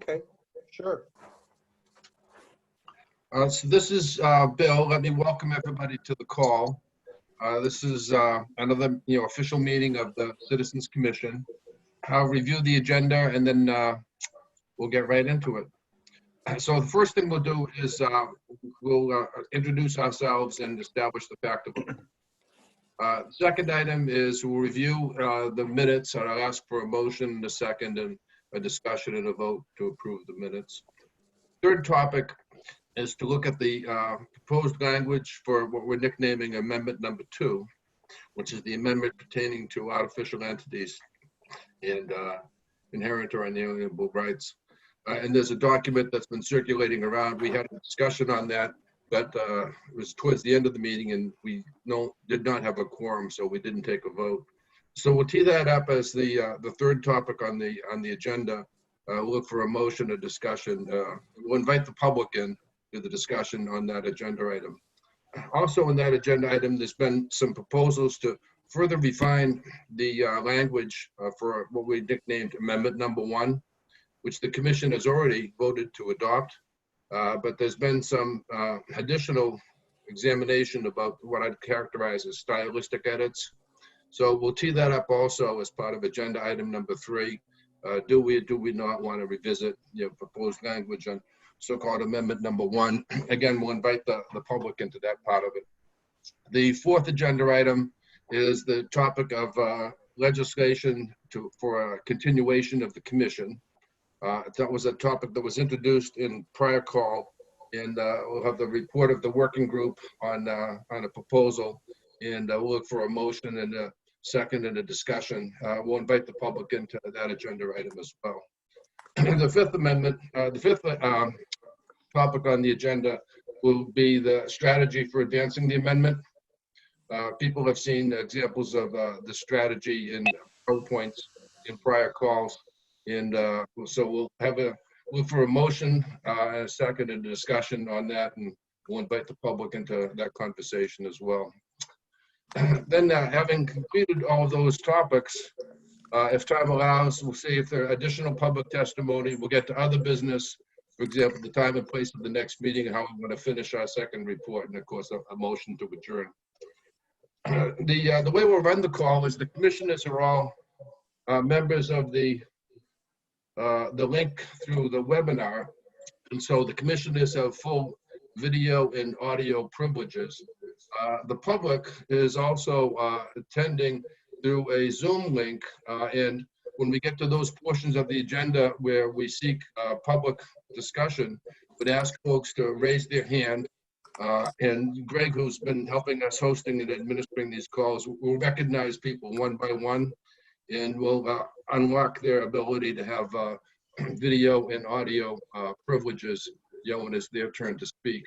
Okay, sure. So this is Bill. Let me welcome everybody to the call. This is another, official meeting of the Citizens Commission. I'll review the agenda and then we'll get right into it. So the first thing we'll do is we'll introduce ourselves and establish the fact of it. Second item is we'll review the minutes, and I'll ask for a motion and a second and a discussion and a vote to approve the minutes. Third topic is to look at the proposed language for what we're nicknaming Amendment Number 2, which is the amendment pertaining to artificial entities and inherent or unalienable rights. And there's a document that's been circulating around. We had a discussion on that, but it was towards the end of the meeting, and we did not have a quorum, so we didn't take a vote. So we'll tee that up as the third topic on the agenda. We'll look for a motion, a discussion. We'll invite the public in to the discussion on that agenda item. Also on that agenda item, there's been some proposals to further refine the language for what we nicknamed Amendment Number 1, which the commission has already voted to adopt. But there's been some additional examination about what I'd characterize as stylistic edits. So we'll tee that up also as part of agenda item number 3. Do we or do we not want to revisit proposed language on so-called Amendment Number 1? Again, we'll invite the public into that part of it. The fourth agenda item is the topic of legislation for a continuation of the commission. That was a topic that was introduced in prior call, and we'll have the report of the working group on a proposal, and we'll look for a motion and a second and a discussion. We'll invite the public into that agenda item as well. The fifth amendment, the fifth topic on the agenda will be the strategy for advancing the amendment. People have seen examples of the strategy in PowerPoints in prior calls, and so we'll have look for a motion and a second and a discussion on that, and we'll invite the public into that conversation as well. Then having completed all of those topics, if time allows, we'll see if there are additional public testimony. We'll get to other business, for example, the time and place of the next meeting and how we're going to finish our second report, and of course, a motion to adjourn. The way we'll run the call is the commissioners are all members of the link through the webinar, and so the commissioners have full video and audio privileges. The public is also attending through a Zoom link, and when we get to those portions of the agenda where we seek public discussion, would ask folks to raise their hand, and Greg, who's been helping us hosting and administering these calls, will recognize people one by one, and will unlock their ability to have video and audio privileges when it's their turn to speak.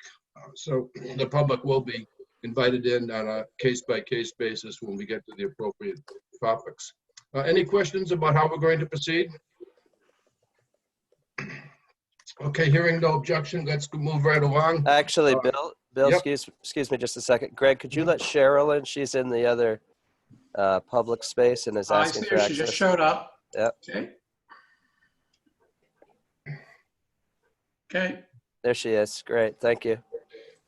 So the public will be invited in on a case-by-case basis when we get to the appropriate topics. Any questions about how we're going to proceed? Okay, hearing no objection, let's move right along. Actually, Bill, Yep. excuse me just a second. Greg, could you let Cheryl in? She's in the other public space and is asking for access. She just showed up. Yep. Okay. There she is. Great. Thank you.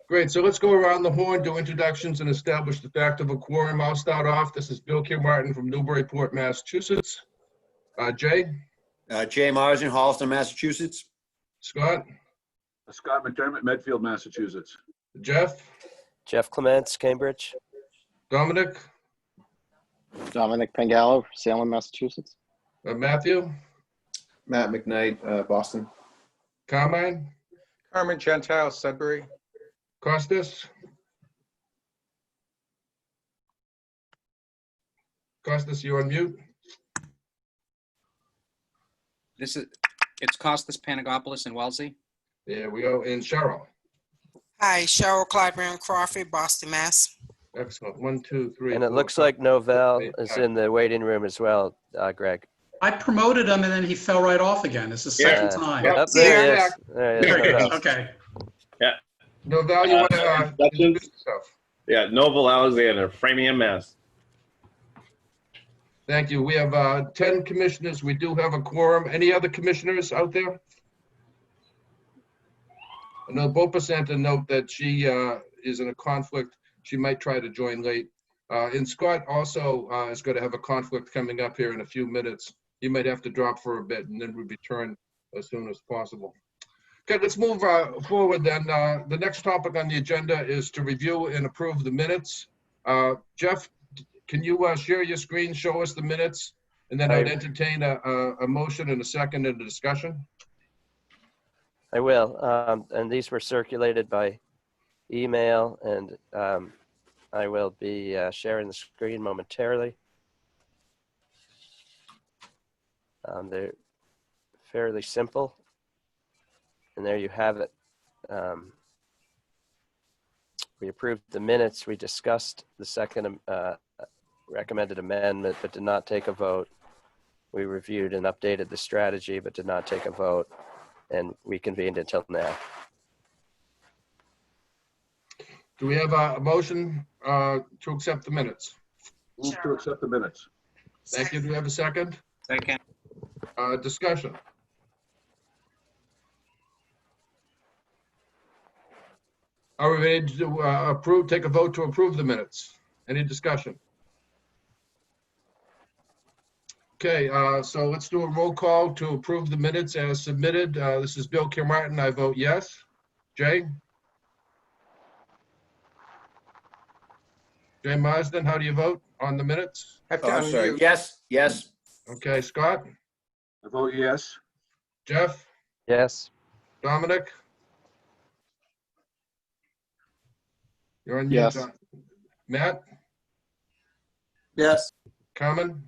Great, so let's go around the horn, do introductions, and establish the fact of a quorum. I'll start off. This is Bill K. Martin from Newburyport, Massachusetts. Jay? Jay Mars in Holliston, Massachusetts. Scott? Scott McDermott, Medfield, Massachusetts. Jeff? Jeff Clements, Cambridge. Dominic? Dominic Pangallo, Salem, Massachusetts. Matthew? Matt McKnight, Boston. Carmine? Carmen Gentile, Sudbury. Costas? Costas, you on mute? It's Costas Panagopoulos in Wellesley. There we go. And Cheryl? Hi, Cheryl Clyburn Crawford, Boston, Mass. Excellent. 1, 2, 3. And it 4, looks 5, like Novell 6, 7, is in the waiting room as well, Greg. I promoted him and then he fell right off again. It's the second time. Yep. Oh, there he Yeah. is. There he is. There he is. Novell. Okay. Novell, you want to introduce yourself? Yeah, Noble Alexander, Framingham, Mass. Thank you. We have 10 commissioners. We do have a quorum. Any other commissioners out there? I know Bopa sent a note that she is in a conflict. She might try to join late. And Scott also is going to have a conflict coming up here in a few minutes. He might have to drop for a bit and then we'll return as soon as possible. Okay, let's move forward then. The next topic on the agenda is to review and approve the minutes. Jeff, can you share your screen, show us the minutes, and then I'd entertain a motion and a second and a discussion? I will. And these were circulated by email, and I will be sharing the screen momentarily. They're fairly simple. And there you have it. We approved the minutes. We discussed the second recommended amendment, but did not take a vote. We reviewed and updated the strategy, but did not take a vote. And we convened until now. Do we have a motion to accept the minutes? Move to accept the minutes. Thank you. Do we have a second? Second. Discussion. Are we ready to take a vote to approve the minutes? Any discussion? Okay, so let's do a roll call to approve the minutes as submitted. This is Bill Kim-Martin. I vote yes. Jay? Jay Marsden, how do you vote on the minutes? Have to Oh, I'm sorry. unmute. Yes. Okay, Scott? I vote yes. Jeff? Yes. Dominic? You're on mute. Yes. Matt? Yes. Carmen?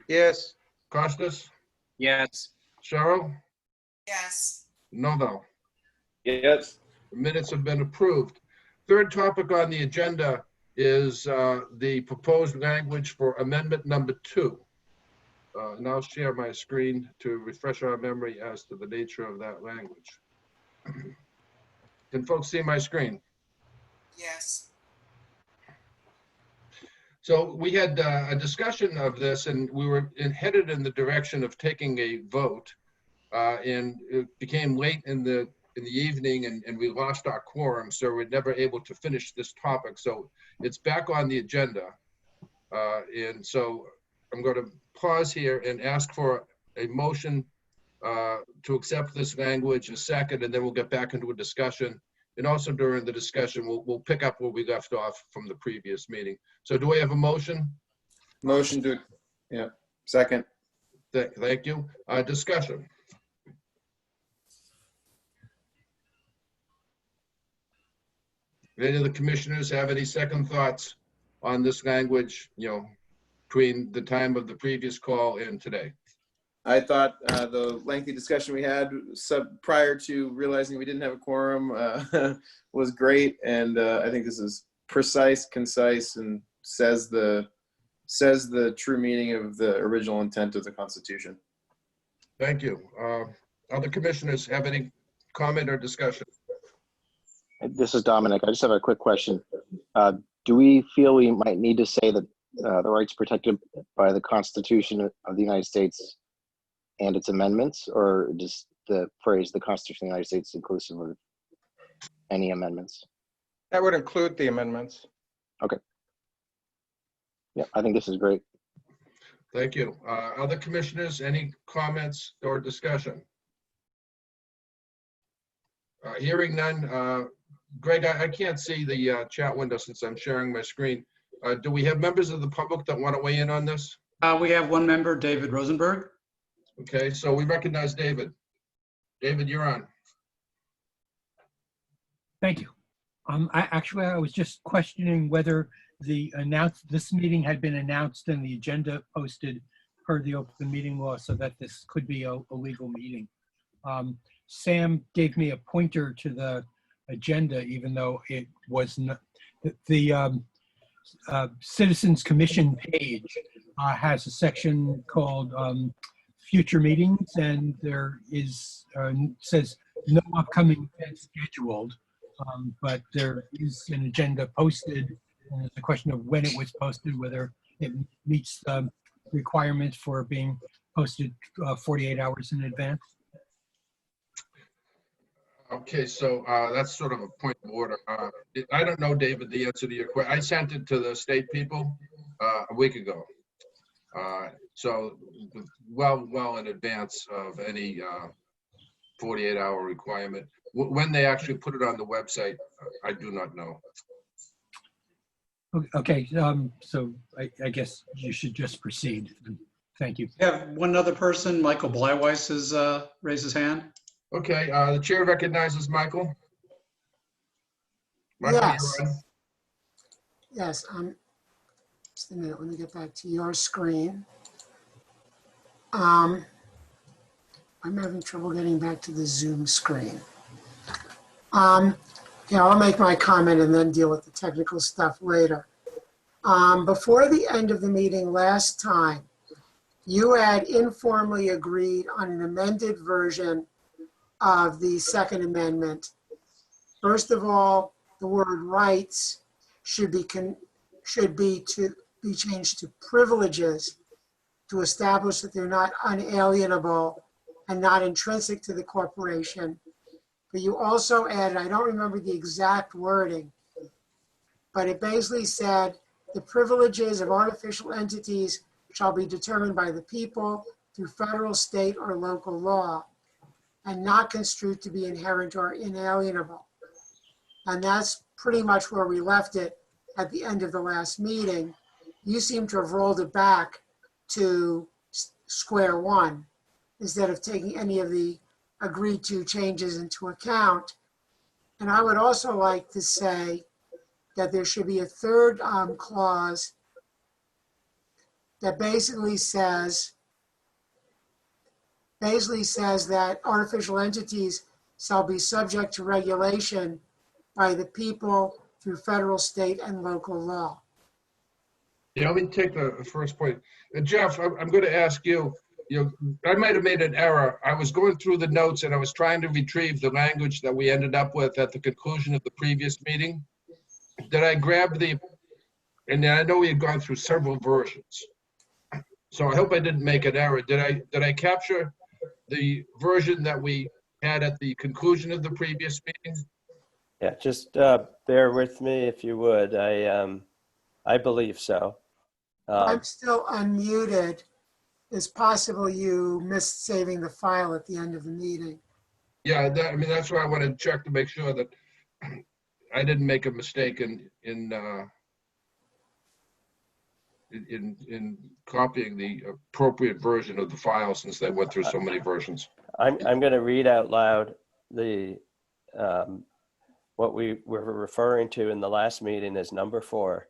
Yes. Costas? Yes. Cheryl? Yes. Novel? Yes. The minutes have been approved. Third topic on the agenda is the proposed language for amendment number 2. And I'll share my screen to refresh our memory as to the nature of that language. Can folks see my screen? Yes. So we had a discussion of this, and we were headed in the direction of taking a vote, and it became late in the evening, and we lost our quorum, so we're never able to finish this topic. So it's back on the agenda, and so I'm going to pause here and ask for a motion to accept this language, a second, and then we'll get back into a discussion. And also during the discussion, we'll pick up where we left off from the previous meeting. So do we have a motion? Motion to, second. Thank you. Discussion. Any of the commissioners have any second thoughts on this language, between the time of the previous call and today? I thought the lengthy discussion we had prior to realizing we didn't have a quorum was great, and I think this is precise, concise, and says the true meaning of the original intent of the Constitution. Thank you. Other commissioners have any comment or discussion? This is Dominic. I just have a quick question. Do we feel we might need to say that the rights protected by the Constitution of the United States and its amendments, or just the phrase the Constitution of the United States inclusive of any amendments? That would include the amendments. Okay. Yeah, I think this is great. Thank you. Other commissioners, any comments or discussion? Hearing none. Greg, I can't see the chat window since I'm sharing my screen. Do we have members of the public that want to weigh in on this? We have one member, David Rosenberg. Okay, so we recognize David. David, you're on. Thank you. I was just questioning whether this meeting had been announced and the agenda posted per the open meeting law so that this could be a legal meeting. Sam gave me a pointer to the agenda, even though it was not. The Citizens Commission page has a section called future meetings, and there is says no upcoming events scheduled, but there is an agenda posted, and it's a question of when it was posted, whether it meets the requirements for being posted 48 hours in advance. Okay, so that's sort of a point of order. I don't know, David, the answer to your question. I sent it to the state people a week ago. So well in advance of any 48-hour requirement. When they actually put it on the website, I do not know. Okay, so I guess you should just proceed. Thank you. We have one other person, Michael Bleiweiss has raised his hand. Okay, the chair recognizes Michael. Michael, Yes. you're on. Yes, just a minute, let me get back to your screen. I'm having trouble getting back to the Zoom screen. Yeah, I'll make my comment and then deal with the technical stuff later. Before the end of the meeting last time, you had informally agreed on an amended version of the Second Amendment. First of all, the word rights should be changed to privileges to establish that they're not unalienable and not intrinsic to the corporation. But you also added, I don't remember the exact wording, but it basically said the privileges of artificial entities shall be determined by the people through federal, state, or local law, and not construed to be inherent or inalienable. And that's pretty much where we left it at the end of the last meeting. You seem to have rolled it back to square one instead of taking any of the agreed to changes into account. And I would also like to say that there should be a third clause that basically says that artificial entities shall be subject to regulation by the people through federal, state, and local law. Yeah, let me take the first point. Jeff, I'm going to ask you, I might have made an error. I was going through the notes and I was trying to retrieve the language that we ended up with at the conclusion of the previous meeting. Did I grab and I know we had gone through several versions. So I hope I didn't make an error. Did I capture the version that we had at the conclusion of the previous meeting? Yeah, just bear with me if you would. I believe so. I'm still unmuted. It's possible you missed saving the file at the end of the meeting. Yeah, that's why I want to check to make sure that I didn't make a mistake in copying the appropriate version of the file since they went through so many versions. I'm going to read out loud the what we were referring to in the last meeting as number 4,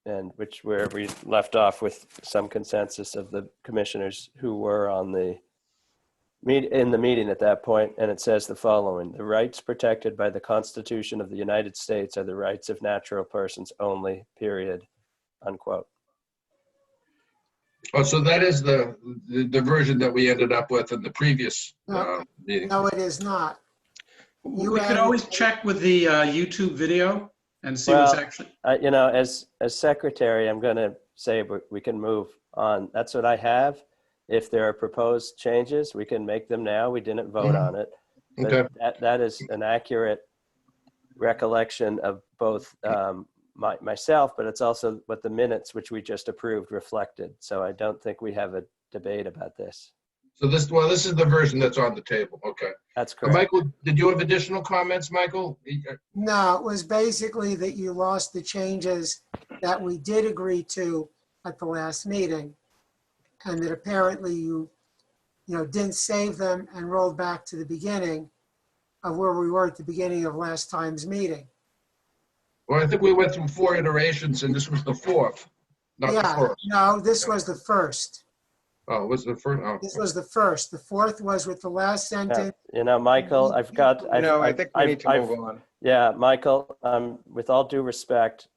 and where we left off with some consensus of the commissioners who were on in the meeting at that point. And it says the following: the rights protected by the Constitution of the United States are the rights of natural persons only, period, unquote. Oh, so that is the version that we ended up with in the previous meeting. No, it is not. We could always check with the YouTube video and see what's actually. As secretary, I'm going to say we can move on. That's what I have. If there are proposed changes, we can make them now. We didn't vote on it. But Okay. that is an accurate recollection of both myself, but it's also what the minutes, which we just approved, reflected. So I don't think we have a debate about this. So this is the version that's on the table. Okay. That's correct. Michael, did you have additional comments, Michael? No, it was basically that you lost the changes that we did agree to at the last meeting, and that apparently you didn't save them and rolled back to the beginning of where we were at the beginning of last time's meeting. Well, I think we went through 4 iterations and this was the 4th, not the first. No, this was the first. Oh, was the first? Oh. This was the first. The 4th was with the last sentence. Michael, I think we need to move on. Yeah, Michael, with all due respect,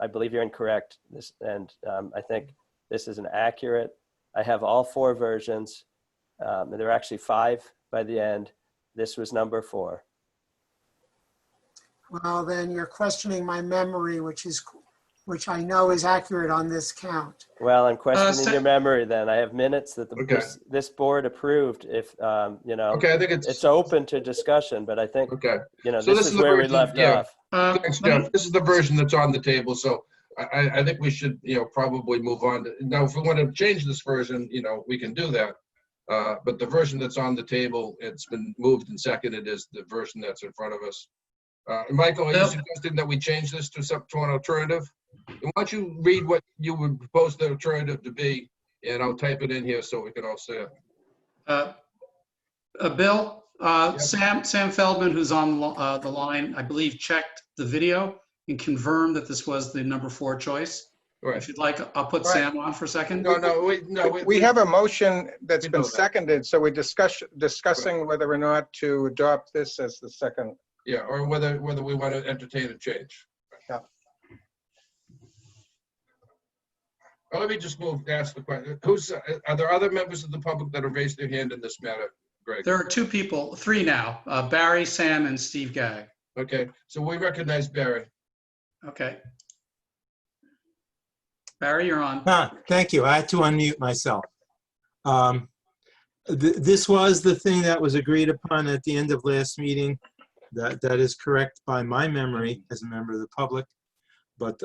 I believe you're incorrect. I think this is an accurate. I have all 4 versions. There are actually 5 by the end. This was number 4. Well, then you're questioning my memory, which is which I know is accurate on this count. Well, I'm questioning so- your memory then. I have minutes that Okay. this board approved. If, you know, Okay, I think it's open to discussion, but I think, Okay. you know, So this is the where we version- left yeah. off. Thanks, Jeff. This is the version that's on the table, so I think we should, probably move on. Now, if we want to change this version, we can do that. But the version that's on the table, it's been moved and seconded, is the version that's in front of us. Michael, are you Yep. suggesting that we change this to an alternative? And why don't you read what you would propose the alternative to be, and I'll type it in here so we can all see it. Bill, Sam Feldman, who's on the line, I believe checked the video and confirmed that this was the number 4 choice. Right. If you'd like, I'll put Right. Sam on for a second. No, We have a motion that's We know been that. seconded, so we're discussing whether or not to adopt this as the second. Yeah, or whether we want to entertain a change. Yeah. Well, let me just ask the question. Are there other members of the public that have raised their hand in this matter, Greg? There are 3 now, Barry, Sam, and Steve Gagg. Okay, so we recognize Barry. Okay. Barry, you're on. Thank you. I had to unmute myself. This was the thing that was agreed upon at the end of last meeting. That is correct by my memory as a member of the public. But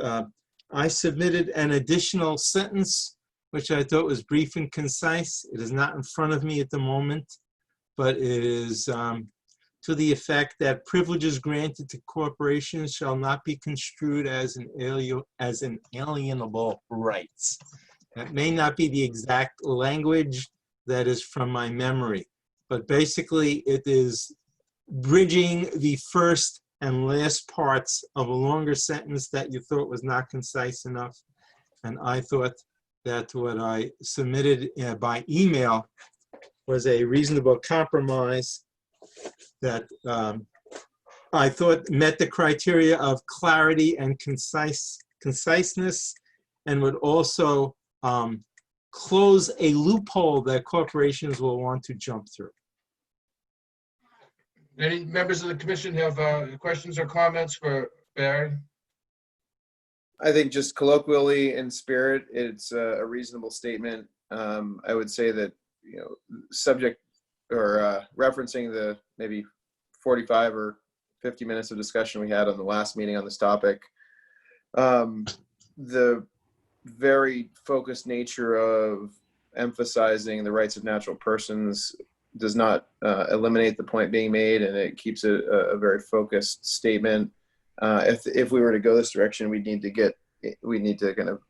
I submitted an additional sentence, which I thought was brief and concise. It is not in front of me at the moment, but it is to the effect that privileges granted to corporations shall not be construed as an alienable rights. That may not be the exact language that is from my memory, but basically it is bridging the first and last parts of a longer sentence that you thought was not concise enough. And I thought that what I submitted by email was a reasonable compromise that I thought met the criteria of clarity and conciseness, and would also close a loophole that corporations will want to jump through. Any members of the commission have questions or comments for Barry? I think just colloquially in spirit, it's a reasonable statement. I would say that, subject or referencing the maybe 45 or 50 minutes of discussion we had on the last meeting on this topic, the very focused nature of emphasizing the rights of natural persons does not eliminate the point being made, and it keeps it a very focused statement. If we were to go this direction, we need to kind of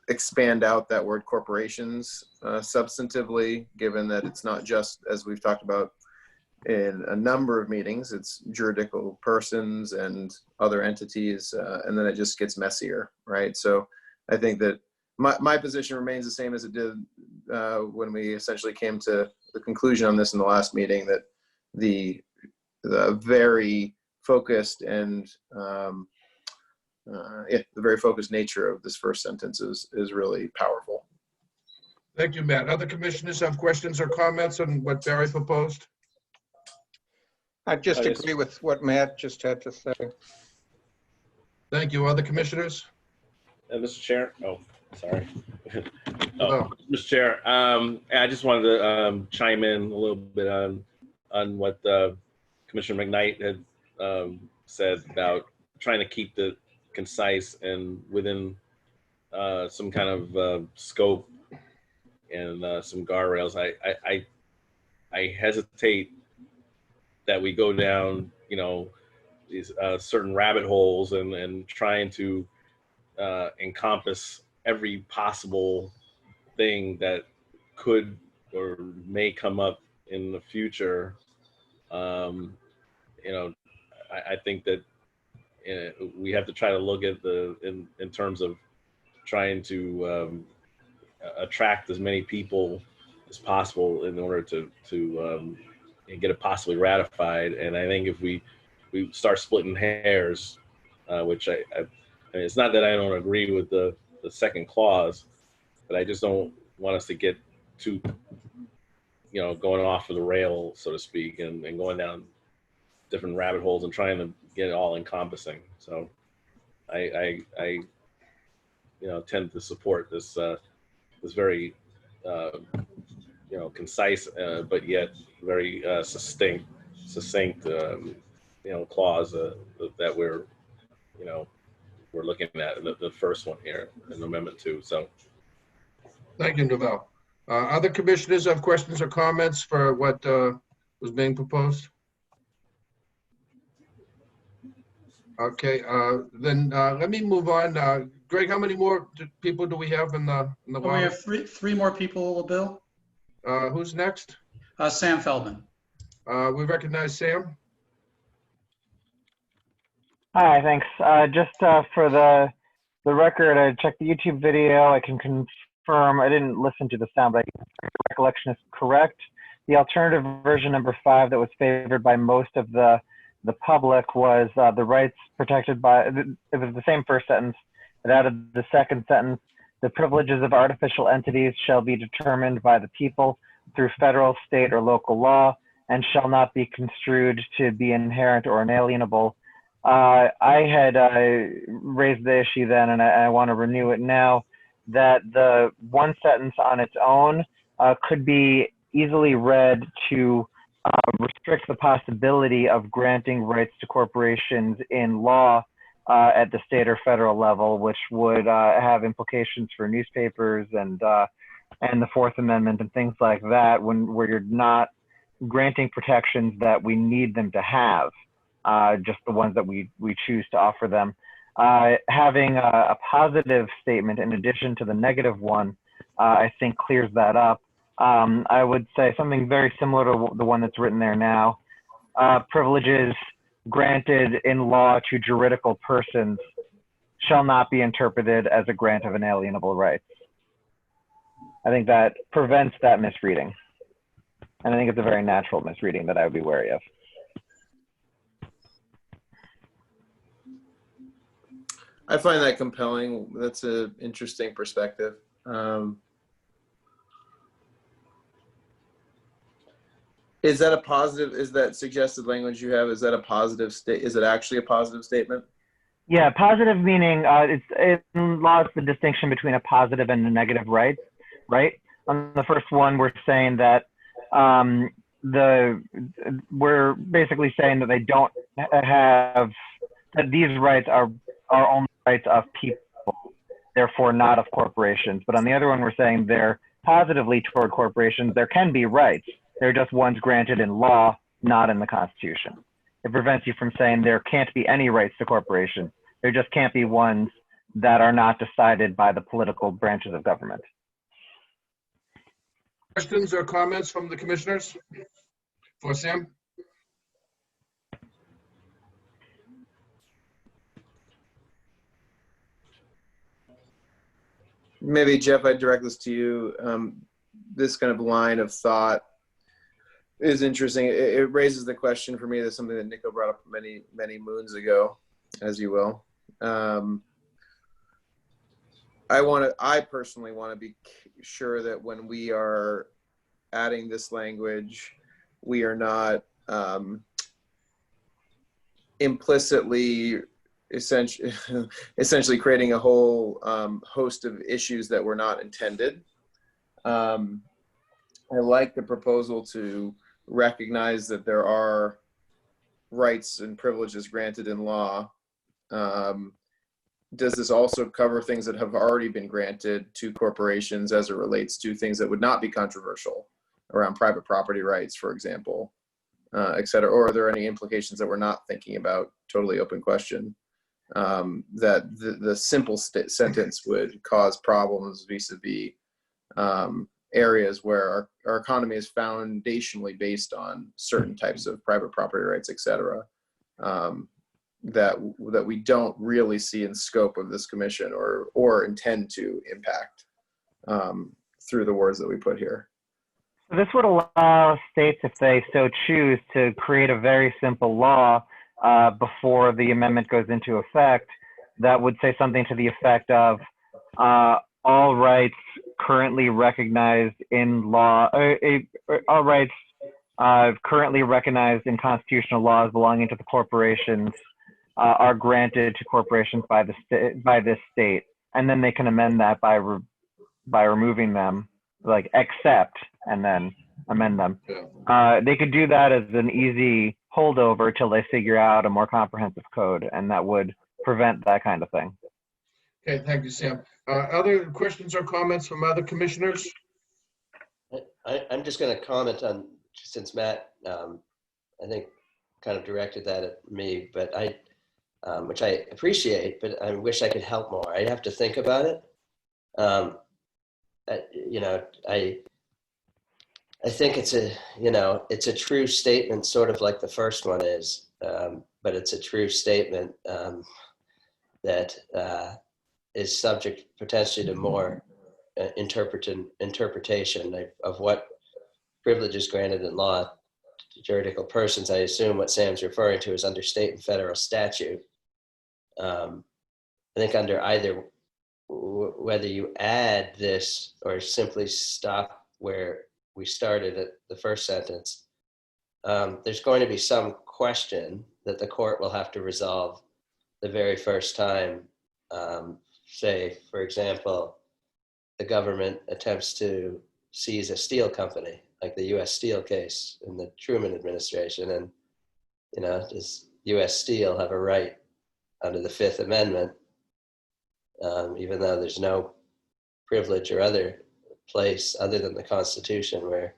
expand out that word corporations substantively, given that it's not just, as we've talked about in a number of meetings, it's juridical persons and other entities, and then it just gets messier, right? So I think that my position remains the same as it did when we essentially came to the conclusion on this in the last meeting, that the very focused and the very focused nature of this first sentence is really powerful. Thank you, Matt. Other commissioners have questions or comments on what Barry proposed? I just agree with what Matt just had to say. Thank you. Other commissioners? Mr. Chair, sorry. Oh. Mr. Chair, I just wanted to chime in a little bit on what Commissioner McKnight had said about trying to keep the concise and within some kind of scope and some guardrails. I hesitate that we go down, these certain rabbit holes and trying to encompass every possible thing that could or may come up in the future. I think that we have to try to look at in terms of trying to attract as many people as possible in order to get it possibly ratified. And I think if we start splitting hairs, which I mean, it's not that I don't agree with the second clause, but I just don't want us to get too, going off of the rail, so to speak, and going down different rabbit holes and trying to get it all encompassing. So I tend to support this this very concise but yet very succinct clause that we're looking at the first one here in Amendment 2. So Thank you, Novell. Other commissioners have questions or comments for what was being proposed? Okay, then let me move on. Greg, how many more people do we have in the We line? have three more people, Bill. Who's next? Sam Feldman. We recognize Sam. Hi, thanks. Just for the record, I checked the YouTube video. I can confirm, I didn't listen to the sound, but the recollection is correct. The alternative version number 5 that was favored by most of the public was the rights protected by, it was the same first sentence. It added the second sentence, the privileges of artificial entities shall be determined by the people through federal, state, or local law, and shall not be construed to be inherent or inalienable. I had raised the issue then, and I want to renew it now, that the one sentence on its own could be easily read to restrict the possibility of granting rights to corporations in law at the state or federal level, which would have implications for newspapers and the Fourth Amendment and things like that, where you're not granting protections that we need them to have. Just the ones that we choose to offer them. Having a positive statement in addition to the negative one, I think clears that up. I would say something very similar to the one that's written there now. Privileges granted in law to juridical persons shall not be interpreted as a grant of inalienable rights. I think that prevents that misreading. And I think it's a very natural misreading that I would be wary of. I find that compelling. That's an interesting perspective. Is that a positive? Is that suggested language you have? Is that a positive state? Is it actually a positive statement? Yeah, positive meaning in law it's the distinction between a positive and a negative right. Right. On the first one, we're saying that we're basically saying that they don't have that these rights are only rights of people, therefore not of corporations. But on the other one, we're saying they're positively toward corporations. There can be rights. They're just ones granted in law, not in the Constitution. It prevents you from saying there can't be any rights to corporations. There just can't be ones that are not decided by the political branches of government. Questions or comments from the commissioners for Sam? Maybe Jeff, I'd direct this to you. This kind of line of thought is interesting. It raises the question for me. That's something that Nico brought up many moons ago, as you will. I personally want to be sure that when we are adding this language, we are not implicitly essentially creating a whole host of issues that were not intended. I like the proposal to recognize that there are rights and privileges granted in law. Does this also cover things that have already been granted to corporations as it relates to things that would not be controversial around private property rights, for example, et cetera? Or are there any implications that we're not thinking about? Totally open question. That the simple sentence would cause problems vis-a-vis areas where our economy is foundationally based on certain types of private property rights, et cetera, that we don't really see in scope of this commission or intend to impact through the words that we put here. This would allow states, if they so choose, to create a very simple law before the amendment goes into effect that would say something to the effect of all rights currently recognized in law, all rights currently recognized in constitutional laws belonging to the corporations are granted to corporations by this state, and then they can amend that by removing them, like except, and then amend them. They could do that as an easy holdover till they figure out a more comprehensive code, and that would prevent that kind of thing. Okay, thank you, Sam. Other questions or comments from other commissioners? I'm just going to comment on, since Matt, I think, kind of directed that at me, but which I appreciate, but I wish I could help more. I'd have to think about it. You know, I think it's a true statement, sort of like the first one is, but it's a true statement that is subject potentially to more interpretation of what privilege is granted in law to juridical persons. I assume what Sam's referring to is under state and federal statute. I think under either, whether you add this or simply stop where we started at the first sentence, there's going to be some question that the court will have to resolve the very first time. Say, for example, the government attempts to seize a steel company, like the U.S. Steel case in the Truman administration. And, you know, does U.S. Steel have a right under the Fifth Amendment, even though there's no privilege or other place other than the Constitution where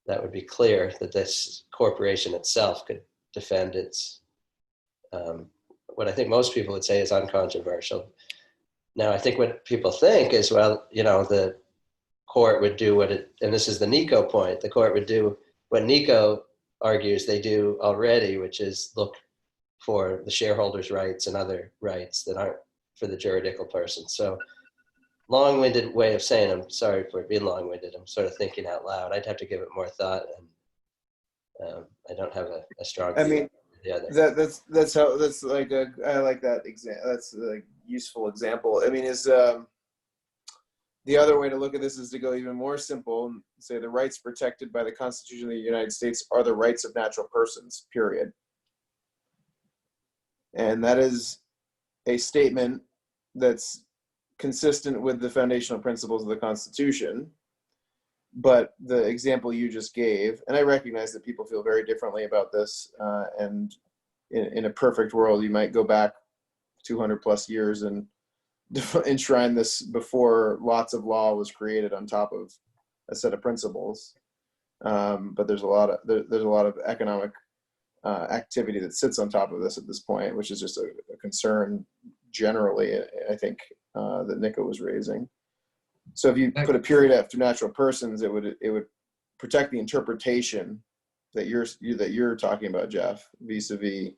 that would be clear that this corporation itself could defend its, what I think most people would say is uncontroversial. Now, I think what people think is, well, you know, the court would do and this is the NICO point, the court would do what NICO argues they do already, which is look for the shareholders' rights and other rights that aren't for the juridical person. So long-winded way of saying, I'm sorry for being long-winded. I'm sort of thinking out loud. I'd have to give it more thought, and I don't have a strong view. I mean, the other. that's like I like that example. That's a useful example. I mean, is the other way to look at this is to go even more simple and say the rights protected by the Constitution of the United States are the rights of natural persons, period. And that is a statement that's consistent with the foundational principles of the Constitution. But the example you just gave, and I recognize that people feel very differently about this, and in a perfect world, you might go back 200 plus years and enshrine this before lots of law was created on top of a set of principles. But there's a lot of economic activity that sits on top of this at this point, which is just a concern generally, I think, that Nico was raising. So if you put a period after natural persons, it would protect the interpretation that you're talking about, Jeff, vis-a-vis.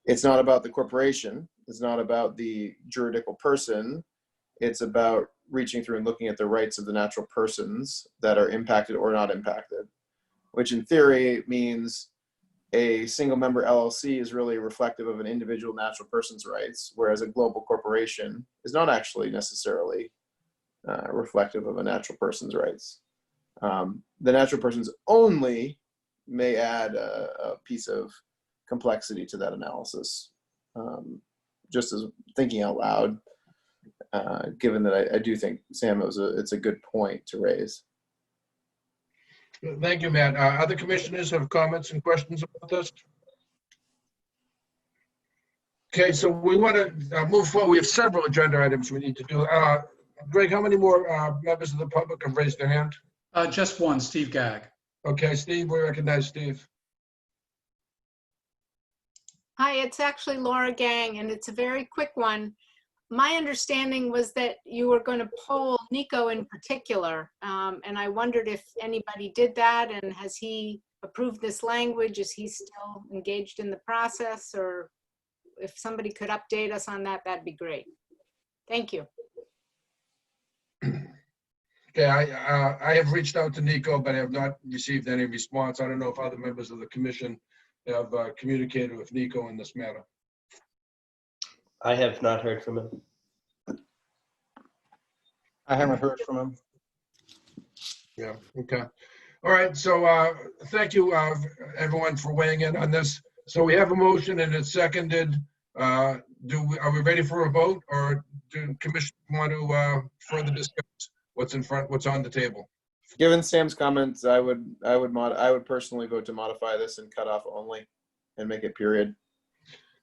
It's not about the corporation. It's not about the juridical person. It's about reaching through and looking at the rights of the natural persons that are impacted or not impacted, which in theory means a single member LLC is really reflective of an individual natural person's rights, whereas a global corporation is not actually necessarily reflective of a natural person's rights. The natural persons only may add a piece of complexity to that analysis, just as thinking out loud, given that I do think, Sam, it's a good point to raise. Thank you, Matt. Other commissioners have comments and questions about this? Okay, so we want to move forward. We have several agenda items we need to do. Greg, how many more members of the public have raised their hand? Just one, Steve Gagg. Okay, Steve, we recognize Steve. Hi, it's actually Laura Gang, and it's a very quick one. My understanding was that you were going to poll Nico in particular, and I wondered if anybody did that, and has he approved this language? Is he still engaged in the process? Or if somebody could update us on that, that'd be great. Thank you. Okay, I have reached out to Nico, but I have not received any response. I don't know if other members of the commission have communicated with Nico in this matter. I have not heard from him. I haven't heard from him. Yeah, okay. All right, so thank you, everyone, for weighing in on this. So we have a motion and it's seconded. Are we ready for a vote, or do commission want to further discuss what's on the table? Given Sam's comments, I would personally vote to modify this and cut off only and make it period.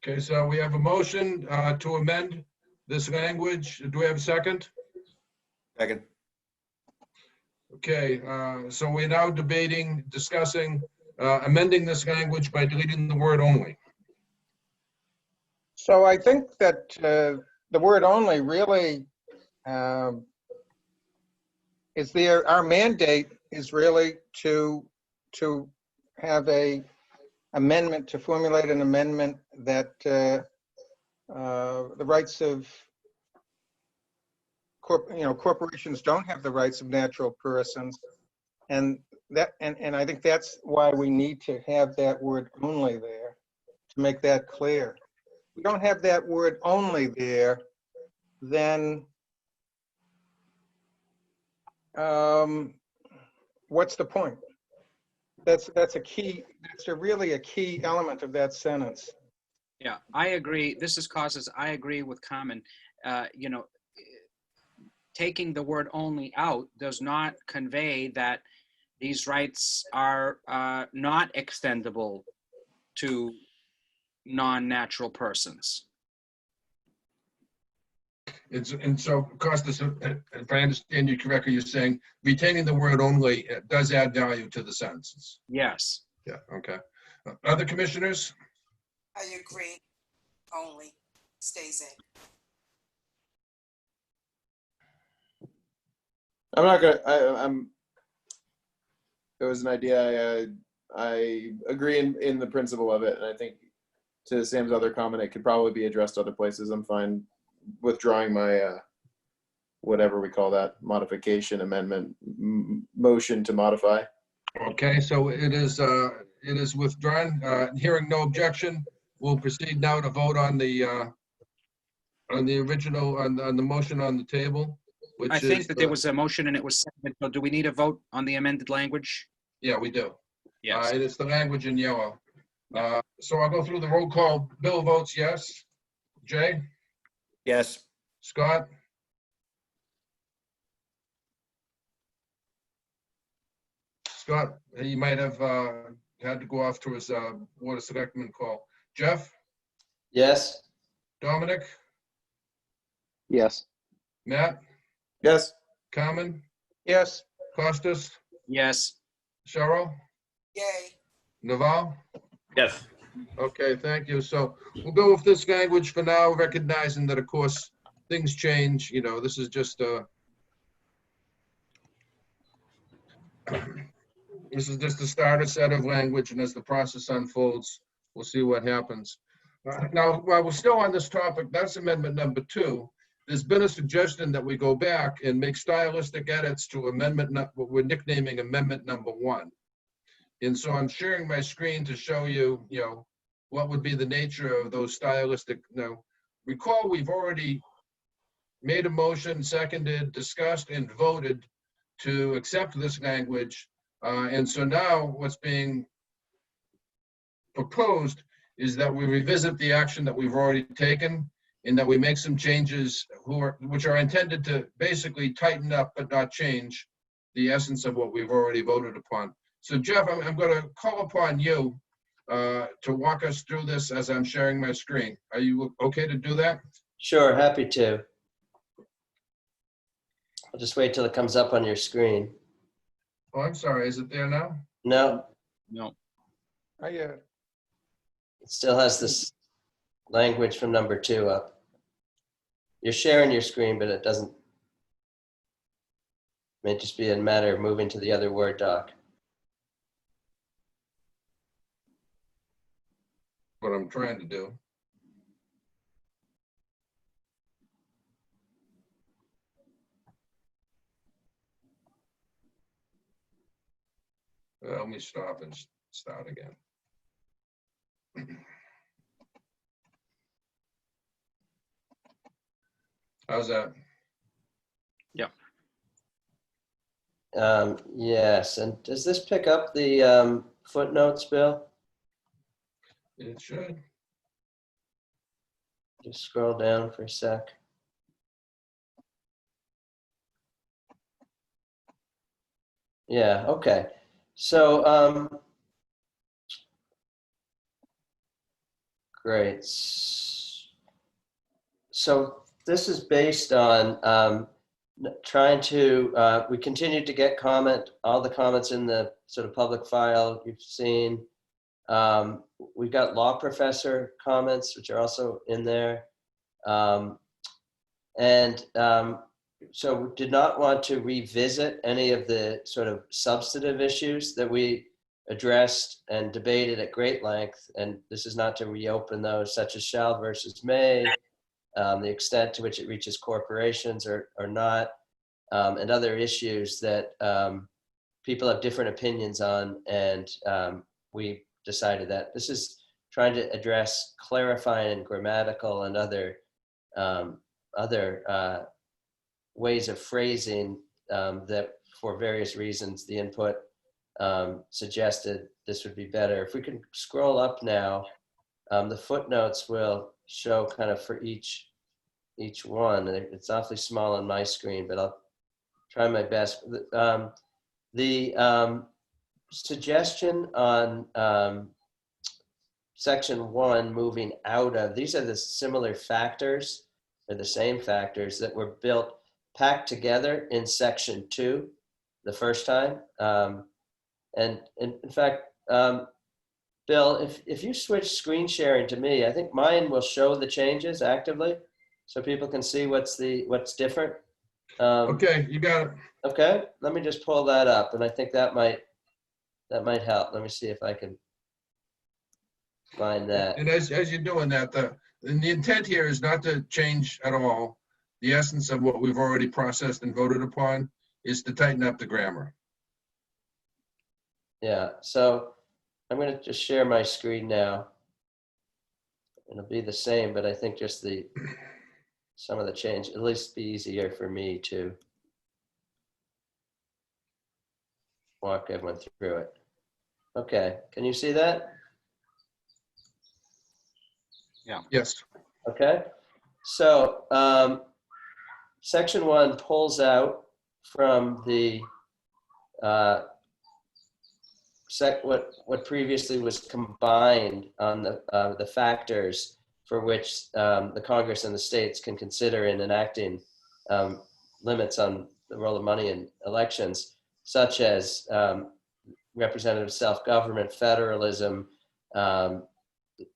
Okay, so we have a motion to amend this language. Do we have a second? Second. Okay, so we're now discussing amending this language by deleting the word only. So I think that the word only really is there. Our mandate is really to have a amendment, to formulate an amendment that the rights of corporations don't have the rights of natural persons, and I think that's why we need to have that word only there, to make that clear. If we don't have that word only there, then what's the point? That's a key. That's really a key element of that sentence. Yeah, I agree. This is causes. I agree with Carmen. Taking the word only out does not convey that these rights are not extendable to non-natural persons. And so, Costas, if I understand you correctly, you're saying retaining the word only does add value to the sentences. Yes. Yeah, okay. Other commissioners? I agree. Only stays in. I'm not gonna. It was an idea. I agree in the principle of it, and I think to Sam's other comment, it could probably be addressed other places. I'm fine withdrawing my whatever we call that modification amendment motion to modify. Okay, so it is withdrawn. Hearing no objection, we'll proceed now to vote on the original on the motion on the table. I think that there was a motion and it was seconded. So do we need a vote on the amended language? Yeah, we do. Yes. It is the language in yellow. So I'll go through the roll call. Bill votes yes. Jay? Yes. Scott? Scott, he might have had to go off to his Board of Selectmen call. Jeff? Yes. Dominic? Yes. Matt? Yes. Carmen? Yes. Costas? Yes. Cheryl? Yay. Naval? Yes. Okay, thank you. So we'll go with this language for now, recognizing that, of course, things change. You know, this is just a starter set of language, and as the process unfolds, we'll see what happens. Now, while we're still on this topic, that's amendment number 2. There's been a suggestion that we go back and make stylistic edits to what we're nicknaming amendment number 1. And so I'm sharing my screen to show you, what would be the nature of those stylistic. Now, recall we've already made a motion, seconded, discussed, and voted to accept this language. And so now what's being proposed is that we revisit the action that we've already taken, and that we make some changes which are intended to basically tighten up but not change the essence of what we've already voted upon. So Jeff, I'm going to call upon you to walk us through this as I'm sharing my screen. Are you okay to do that? Sure, happy to. I'll just wait till it comes up on your screen. Oh, I'm sorry. Is it there now? No, No. it still has this language from number 2 up. You're sharing your screen, but it doesn't. May just be a matter of moving to the other Word doc. What I'm trying to do. Let me stop and start again. How's that? Yep. Yes, and does this pick up the footnotes, Bill? It should. Just scroll down for a sec. Yeah, okay. So, great. So this is based on trying to, we continue to get all the comments in the sort of public file you've seen. We've got law professor comments, which are also in there. So we did not want to revisit any of the sort of substantive issues that we addressed and debated at great length. And this is not to reopen those, such as shall versus may, the extent to which it reaches corporations or not, and other issues that people have different opinions on. And we decided that this is trying to address clarifying grammatical and other ways of phrasing that for various reasons the input suggested this would be better. If we can scroll up now, the footnotes will show kind of for each one. It's awfully small on my screen, but I'll try my best. The suggestion on section 1 moving out of, these are the similar factors, or the same factors that were packed together in section 2 the first time. And in fact, Bill, if you switch screen sharing to me, I think mine will show the changes actively so people can see what's different. Okay, you got it. Okay, let me just pull that up, and I think that might help. Let me see if I can find that. And as you're doing that, the intent here is not to change at all. The essence of what we've already processed and voted upon is to tighten up the grammar. Yeah, so I'm going to just share my screen now. It'll be the same, but I think just some of the change, at least be easier for me to walk everyone through it. Okay, can you see that? Yeah. Yes. Okay, so section 1 pulls out from the what previously was combined on the factors for which the Congress and the states can consider in enacting limits on the role of money in elections, such as representative self-government, federalism,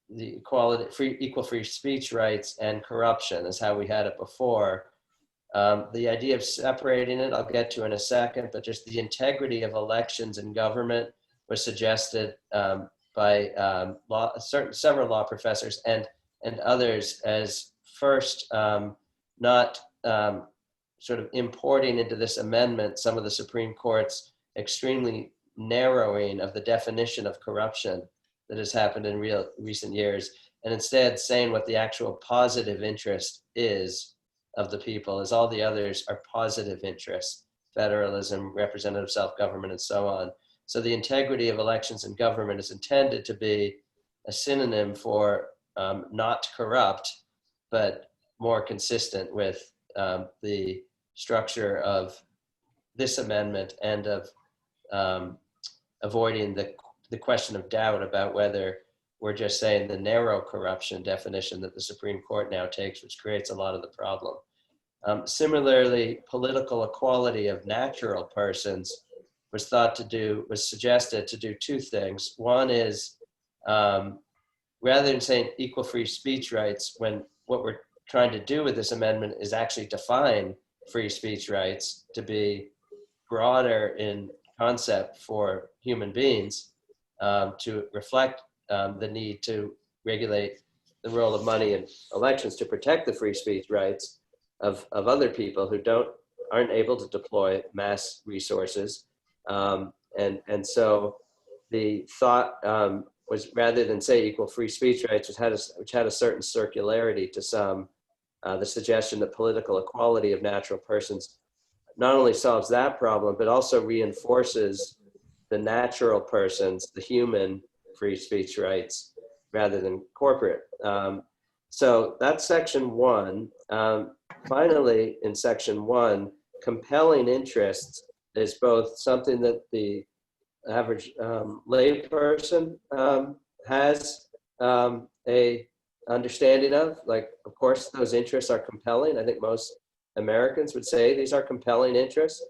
the equal free speech rights, and corruption is how we had it before. The idea of separating it, I'll get to in a second, but just the integrity of elections and government was suggested by several law professors and others as first not sort of importing into this amendment some of the Supreme Court's extremely narrowing of the definition of corruption that has happened in recent years, and instead saying what the actual positive interest is of the people, as all the others are positive interests, federalism, representative self-government, and so on. So the integrity of elections and government is intended to be a synonym for not corrupt, but more consistent with the structure of this amendment and of avoiding the question of doubt about whether we're just saying the narrow corruption definition that the Supreme Court now takes, which creates a lot of the problem. Similarly, political equality of natural persons was suggested to do two things. One is, rather than saying equal free speech rights, when what we're trying to do with this amendment is actually define free speech rights to be broader in concept for human beings, to reflect the need to regulate the role of money in elections to protect the free speech rights of other people who aren't able to deploy mass resources. And so the thought was, rather than say equal free speech rights, which had a certain circularity to some, the suggestion that political equality of natural persons not only solves that problem, but also reinforces the natural persons, the human free speech rights, rather than corporate. So that's section 1. Finally, in section 1, compelling interest is both something that the average layperson has a understanding of. Like, of course, those interests are compelling. I think most Americans would say these are compelling interests,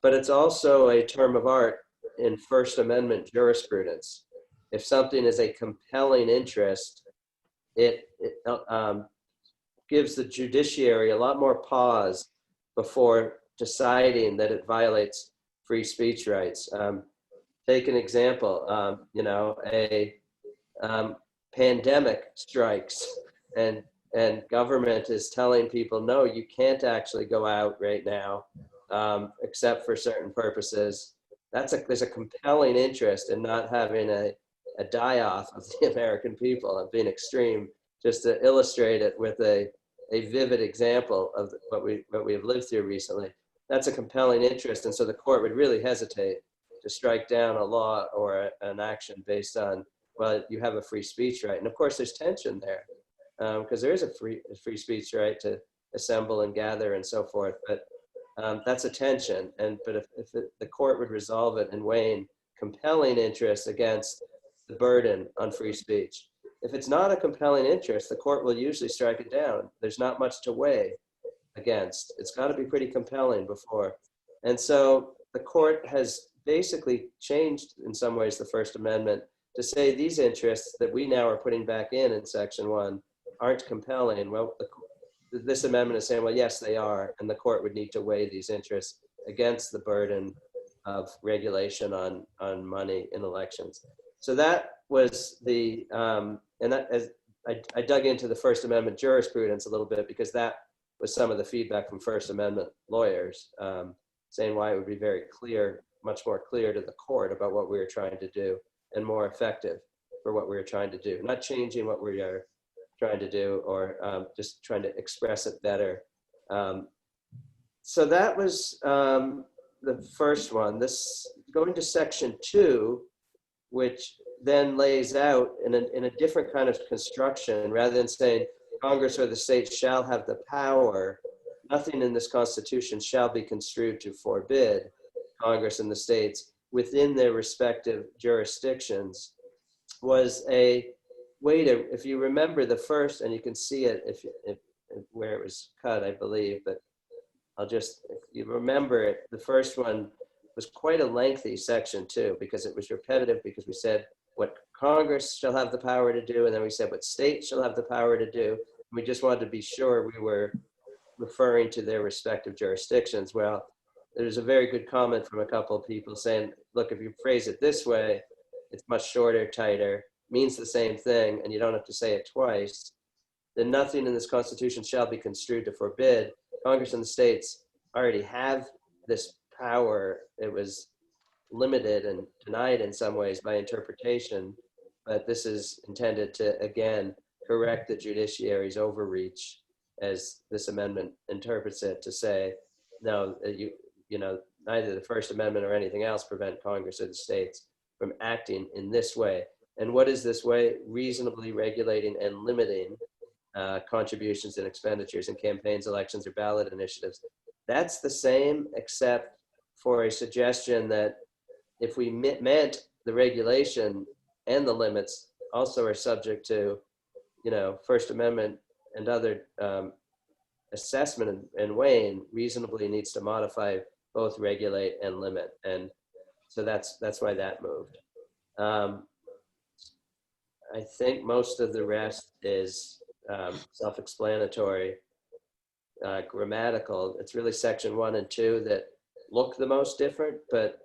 but it's also a term of art in First Amendment jurisprudence. If something is a compelling interest, it gives the judiciary a lot more pause before deciding that it violates free speech rights. Take an example, a pandemic strikes and government is telling people, no, you can't actually go out right now, except for certain purposes. There's a compelling interest in not having a die-off of the American people. I'm being extreme just to illustrate it with a vivid example of what we have lived through recently. That's a compelling interest, and so the court would really hesitate to strike down a law or an action based on, well, you have a free speech right. And of course, there's tension there because there is a free speech right to assemble and gather and so forth. But that's a tension. But if the court would resolve it and weighing compelling interest against the burden on free speech. If it's not a compelling interest, the court will usually strike it down. There's not much to weigh against. It's got to be pretty compelling before. And so the court has basically changed in some ways the First Amendment to say these interests that we now are putting back in Section 1 aren't compelling. Well, this amendment is saying, well, yes, they are. And the court would need to weigh these interests against the burden of regulation on money in elections. So that was the, I dug into the First Amendment jurisprudence a little bit because that was some of the feedback from First Amendment lawyers saying why it would be very clear, much more clear to the court about what we were trying to do and more effective for what we were trying to do. Not changing what we are trying to do or just trying to express it better. So that was the first one. Going to Section 2, which then lays out in a different kind of construction, rather than saying Congress or the states shall have the power, nothing in this Constitution shall be construed to forbid Congress and the states within their respective jurisdictions, was a way to, if you remember the first, and you can see it if where it was cut, I believe, but if you remember it, the first one was quite a lengthy section too, because it was repetitive, because we said what Congress shall have the power to do, and then we said what states shall have the power to do. And we just wanted to be sure we were referring to their respective jurisdictions. Well, there's a very good comment from a couple of people saying, look, if you phrase it this way, it's much shorter, tighter, means the same thing, and you don't have to say it twice. Then nothing in this Constitution shall be construed to forbid. Congress and the states already have this power. It was limited and denied in some ways by interpretation, but this is intended to, again, correct the judiciary's overreach as this amendment interprets it, to say, no, neither the First Amendment or anything else prevent Congress or the states from acting in this way. And what is this way? Reasonably regulating and limiting contributions and expenditures in campaigns, elections, or ballot initiatives. That's the same, except for a suggestion that if we meant the regulation and the limits also are subject to, First Amendment and other assessment and weighing, reasonably needs to modify both regulate and limit. And so that's why that moved. I think most of the rest is self-explanatory, grammatical. It's really Section 1 and 2 that look the most different, but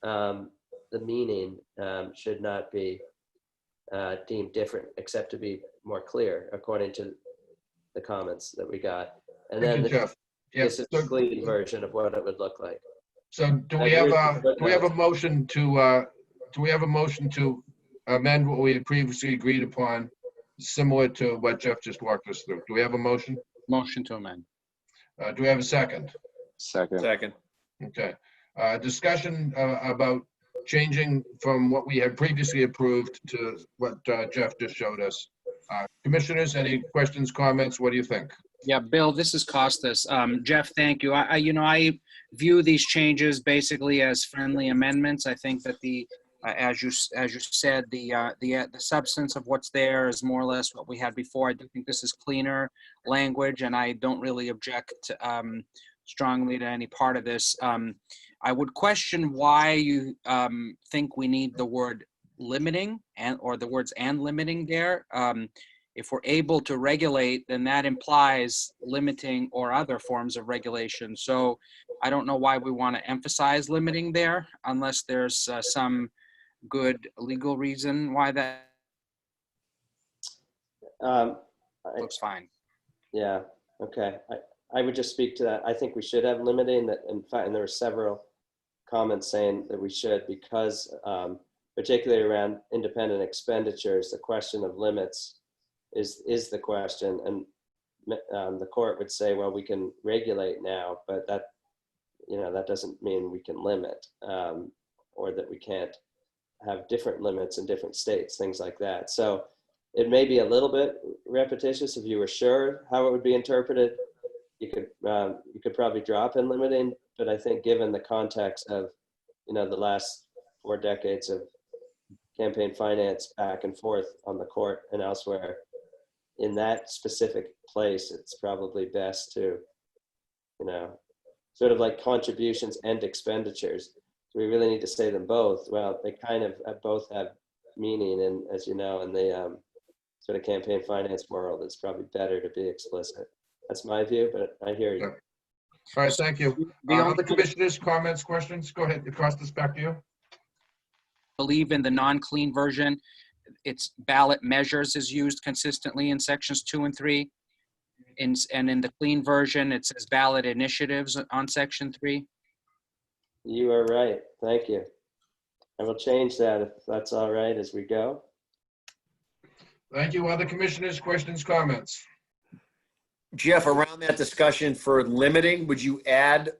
the meaning should not be deemed different, except to be more clear, according to the comments that we got. And then this is the clean version of what it would look like. So do we have a motion to amend what we had previously agreed upon, similar to what Jeff just walked us through? Do we have a motion? Motion to amend. Do we have a second? Second. Second. Okay. Discussion about changing from what we had previously approved to what Jeff just showed us. Commissioners, any questions, comments? What do you think? Yeah, Bill, this is Costas. Jeff, thank you. I view these changes basically as friendly amendments. I think that as you said, the substance of what's there is more or less what we had before. I do think this is cleaner language, and I don't really object strongly to any part of this. I would question why you think we need the word limiting or the words "and limiting" there. If we're able to regulate, then that implies limiting or other forms of regulation. So I don't know why we want to emphasize limiting there unless there's some good legal reason why that looks fine. Yeah, okay. I would just speak to that. I think we should have limiting that. In fact, and there were several comments saying that we should, because particularly around independent expenditures, the question of limits is the question. And the court would say, well, we can regulate now, but that, that doesn't mean we can limit, or that we can't have different limits in different states, things like that. So it may be a little bit repetitious. If you were sure how it would be interpreted, you could probably drop in limiting. But I think given the context of, the last 4 decades of campaign finance back and forth on the court and elsewhere, in that specific place, it's probably best to, sort of like contributions and expenditures. Do we really need to say them both? Well, they kind of both have meaning, and as you know, in the sort of campaign finance world, it's probably better to be explicit. That's my view, but I hear you. All right, thank you. Other commissioners, comments, questions? Go ahead, Costas, back to you. Believe in the non-clean version, it's ballot measures is used consistently in sections 2 and 3. And in the clean version, it says ballot initiatives on section 3. You are right. Thank you. I will change that if that's all right as we go. Thank you. Other commissioners, questions, comments? Jeff, around that discussion for limiting, would you add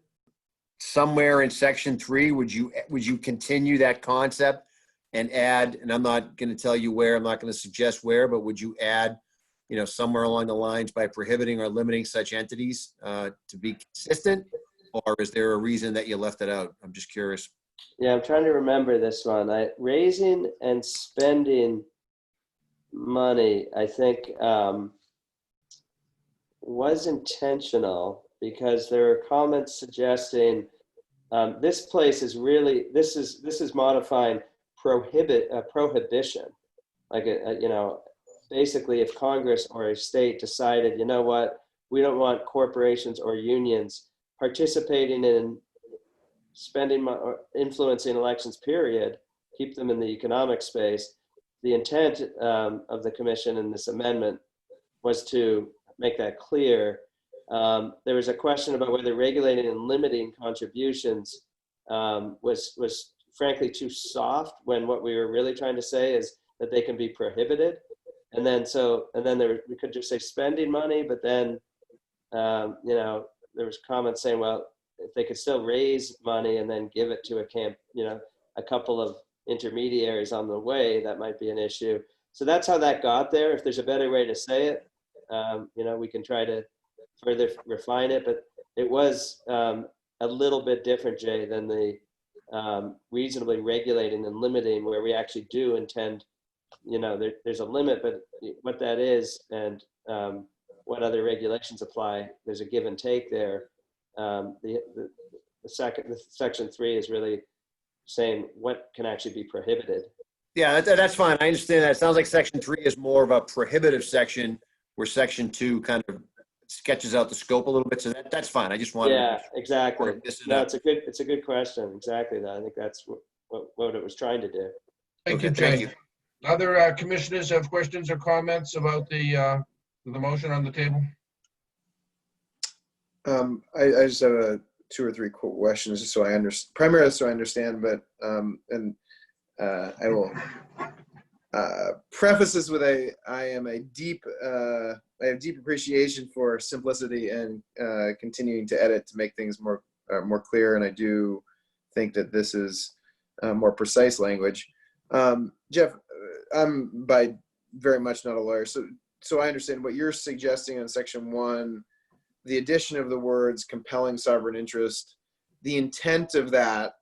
somewhere in section 3, would you continue that concept and add, and I'm not going to tell you where, I'm not going to suggest where, but would you add, somewhere along the lines by prohibiting or limiting such entities to be consistent? Or is there a reason that you left it out? I'm just curious. Yeah, I'm trying to remember this one. Raising and spending money, I think, was intentional, because there are comments suggesting this place is really, this is modifying prohibition. Like, basically if Congress or a state decided, you know what, we don't want corporations or unions participating in spending or influencing elections, period, keep them in the economic space. The intent of the commission in this amendment was to make that clear. There was a question about whether regulating and limiting contributions was frankly too soft, when what we were really trying to say is that they can be prohibited. And then we could just say spending money, but then there was comments saying, well, if they could still raise money and then give it to a couple of intermediaries on the way, that might be an issue. So that's how that got there. If there's a better way to say it, we can try to further refine it, but it was a little bit different, Jay, than the reasonably regulating and limiting, where we actually do intend, there's a limit, but what that is and what other regulations apply, there's a give and take there. The section 3 is really saying what can actually be prohibited. Yeah, that's fine. I understand that. It sounds like section 3 is more of a prohibitive section, where section 2 kind of sketches out the scope a little bit. So that's fine. I just wanted to exactly. No, it's a good question. Exactly. I think that's what it was trying to do. Thank you, Jay. Thank you. Other commissioners have questions or comments about the motion on the table? I just have 2 or 3 questions, just so I understand, primarily so I understand, but I will preface this with I have deep appreciation for simplicity and continuing to edit to make things more clear, and I do think that this is more precise language. Jeff, I'm by very much not a lawyer, so I understand what you're suggesting in section 1, the addition of the words compelling sovereign interest, the intent of that.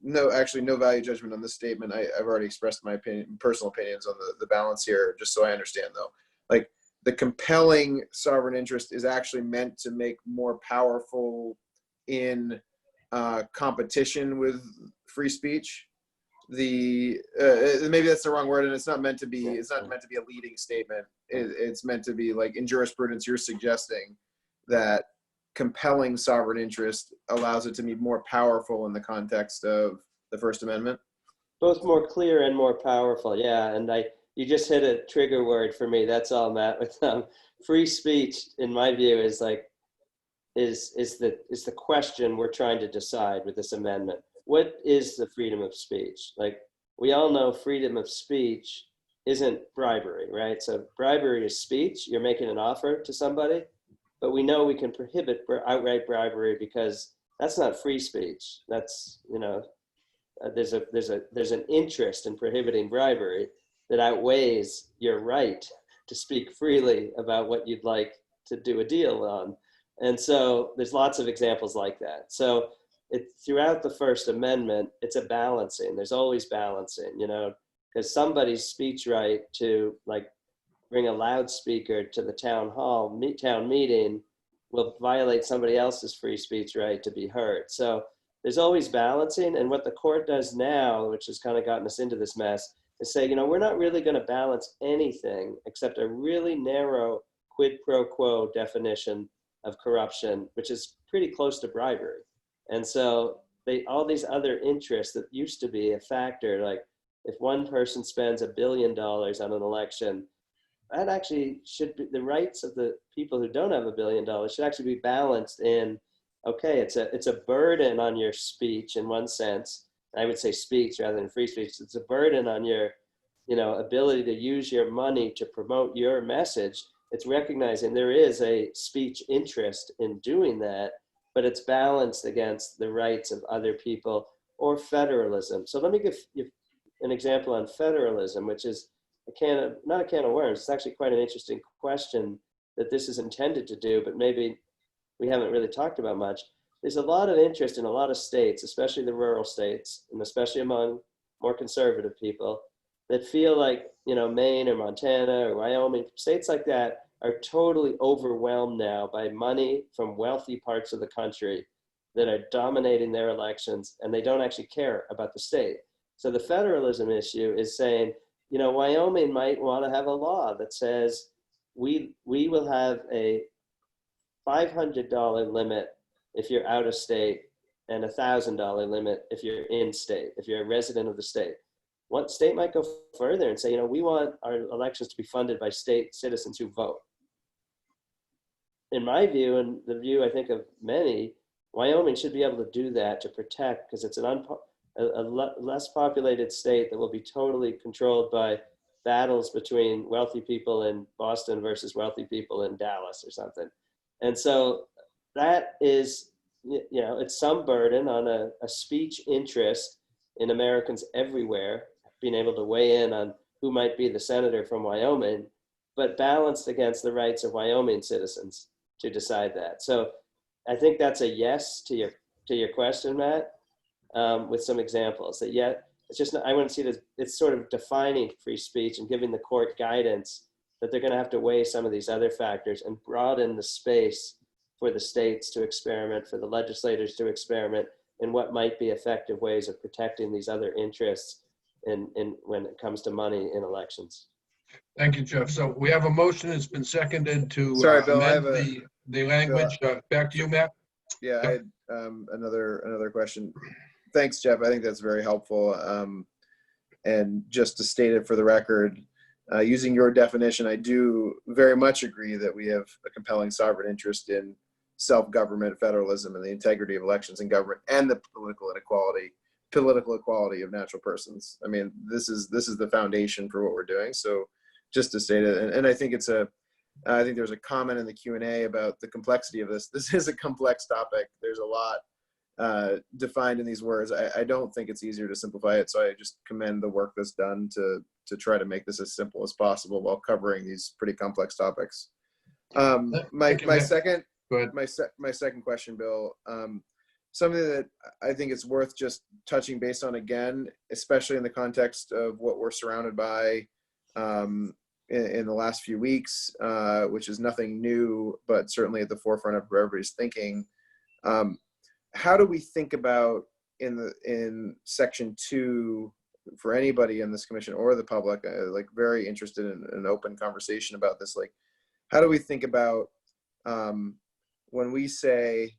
No, actually, no value judgment on this statement. I've already expressed my personal opinions on the balance here, just so I understand though. Like, the compelling sovereign interest is actually meant to make more powerful in competition with free speech. Maybe that's the wrong word, and it's not meant to be a leading statement. It's meant to be, like, in jurisprudence, you're suggesting that compelling sovereign interest allows it to be more powerful in the context of the First Amendment. Both more clear and more powerful, yeah. And you just hit a trigger word for me. That's all, Matt. With free speech, in my view, is the question we're trying to decide with this amendment. What is the freedom of speech? Like, we all know freedom of speech isn't bribery, right? So bribery is speech. You're making an offer to somebody, but we know we can prohibit outright bribery because that's not free speech. That's, there's an interest in prohibiting bribery that outweighs your right to speak freely about what you'd like to do a deal on. And so there's lots of examples like that. So throughout the First Amendment, it's a balancing. There's always balancing, because somebody's speech right to, like, bring a loudspeaker to the town meeting will violate somebody else's free speech right to be heard. So there's always balancing. And what the court does now, which has kind of gotten us into this mess, is say, we're not really going to balance anything except a really narrow quid pro quo definition of corruption, which is pretty close to bribery. And so all these other interests that used to be a factor, like if one person spends $1 billion on an election, that actually should be, the rights of the people who don't have $1 billion should actually be balanced in, okay, it's a burden on your speech in one sense. I would say speech rather than free speech. It's a burden on your, ability to use your money to promote your message. It's recognizing there is a speech interest in doing that, but it's balanced against the rights of other people or federalism. So let me give you an example on federalism, which is not a can of worms. It's actually quite an interesting question that this is intended to do, but maybe we haven't really talked about much. There's a lot of interest in a lot of states, especially the rural states, and especially among more conservative people that feel like, Maine or Montana or Wyoming, states like that are totally overwhelmed now by money from wealthy parts of the country that are dominating their elections, and they don't actually care about the state. So the federalism issue is saying, Wyoming might want to have a law that says we will have a $500 limit if you're out of state and a $1,000 limit if you're in state, if you're a resident of the state. One state might go further and say, we want our elections to be funded by state citizens who vote. In my view, and the view I think of many, Wyoming should be able to do that to protect, because it's a less populated state that will be totally controlled by battles between wealthy people in Boston versus wealthy people in Dallas or something. And so that is, it's some burden on a speech interest in Americans everywhere, being able to weigh in on who might be the senator from Wyoming, but balanced against the rights of Wyoming citizens to decide that. So I think that's a yes to your question, Matt, with some examples. That yet it's just I wouldn't see it as it's sort of defining free speech and giving the court guidance that they're going to have to weigh some of these other factors and broaden the space for the states to experiment, for the legislators to experiment in what might be effective ways of protecting these other interests in when it comes to money in elections. Thank you, Jeff. So we have a motion that's been seconded to Sorry, Bill, I amend have the language. Back to you, Matt. Yeah, I had another question. Thanks, Jeff. I think that's very helpful. And just to state it for the record, using your definition, I do very much agree that we have a compelling sovereign interest in self-government, federalism, and the integrity of elections and government, and the political equality of natural persons. I mean, this is the foundation for what we're doing. So just to state it, and I think I think there's a comment in the Q&A about the complexity of this. This is a complex topic. There's a lot defined in these words, I don't think it's easier to simplify it. So I just commend the work that's done to try to make this as simple as possible while covering these pretty complex topics. My second question, Bill, something that I think it's worth just touching base on again, especially in the context of what we're surrounded by in the last few weeks, which is nothing new, but certainly at the forefront of everybody's thinking. How do we think about in section 2 for anybody in this commission or the public, like very interested in an open conversation about this, like how do we think about when we say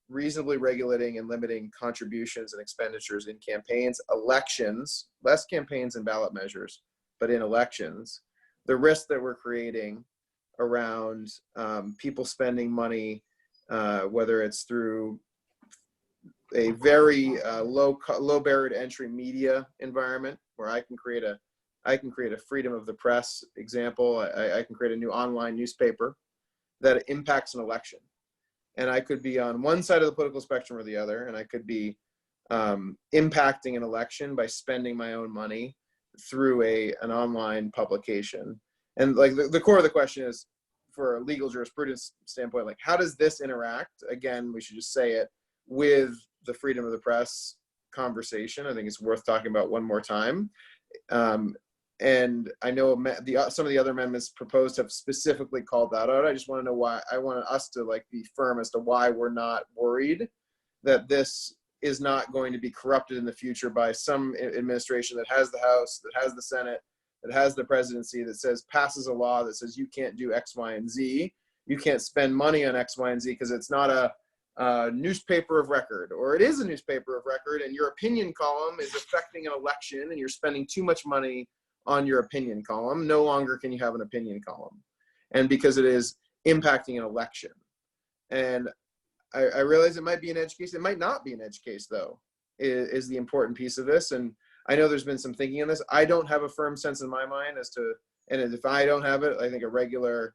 reasonably regulating and limiting contributions and expenditures in campaigns, elections, less campaigns and ballot measures, but in elections, the risk that we're creating around people spending money, whether it's through a very low barrier to entry media environment where I can create a freedom of the press example. I can create a new online newspaper that impacts an election. And I could be on one side of the political spectrum or the other, and I could be impacting an election by spending my own money through an online publication. And like the core of the question is, for a legal jurisprudence standpoint, like how does this interact? Again, we should just say it with the freedom of the press conversation. I think it's worth talking about one more time. And I know some of the other amendments proposed have specifically called that out. I just want to know why. I want us to like be firm as to why we're not worried that this is not going to be corrupted in the future by some administration that has the House, that has the Senate, that has the presidency, that passes a law that says you can't do X, Y, and Z. You can't spend money on X, Y, and Z because it's not a newspaper of record, or it is a newspaper of record, and your opinion column is affecting an election, and you're spending too much money on your opinion column. No longer can you have an opinion column, and because it is impacting an election. And I realize it might be an edge case. It might not be an edge case, though, is the important piece of this. And I know there's been some thinking on this. I don't have a firm sense in my mind as to, and if I don't have it, I think a regular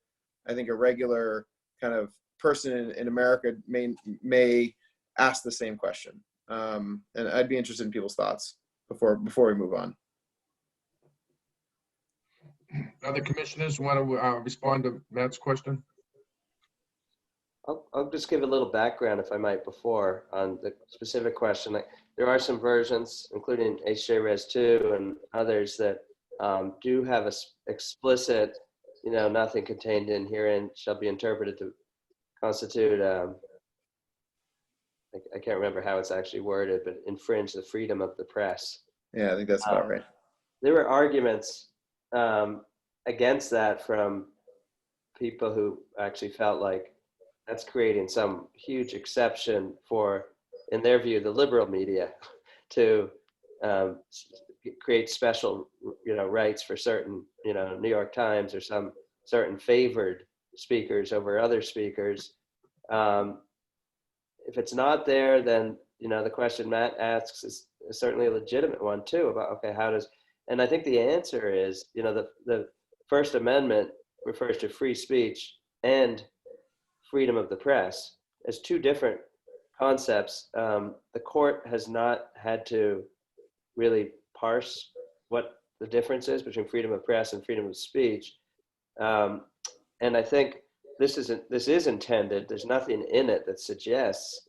kind of person in America may ask the same question. And I'd be interested in people's thoughts before we move on. Other commissioners want to respond to Matt's question? I'll just give a little background, if I might, before on the specific question. There are some versions, including HJ Res 2 and others, that do have a explicit, nothing contained in herein shall be interpreted to constitute, I can't remember how it's actually worded, but infringe the freedom of the press. Yeah, I think that's about right. There were arguments against that from people who actually felt like that's creating some huge exception for, in their view, the liberal media to create special, rights for certain, New York Times or some certain favored speakers over other speakers. If it's not there, then, the question Matt asks is certainly a legitimate one too, about, okay, and I think the answer is, the First Amendment refers to free speech and freedom of the press as two different concepts. The court has not had to really parse what the difference is between freedom of press and freedom of speech. And I think this is intended. There's nothing in it that suggests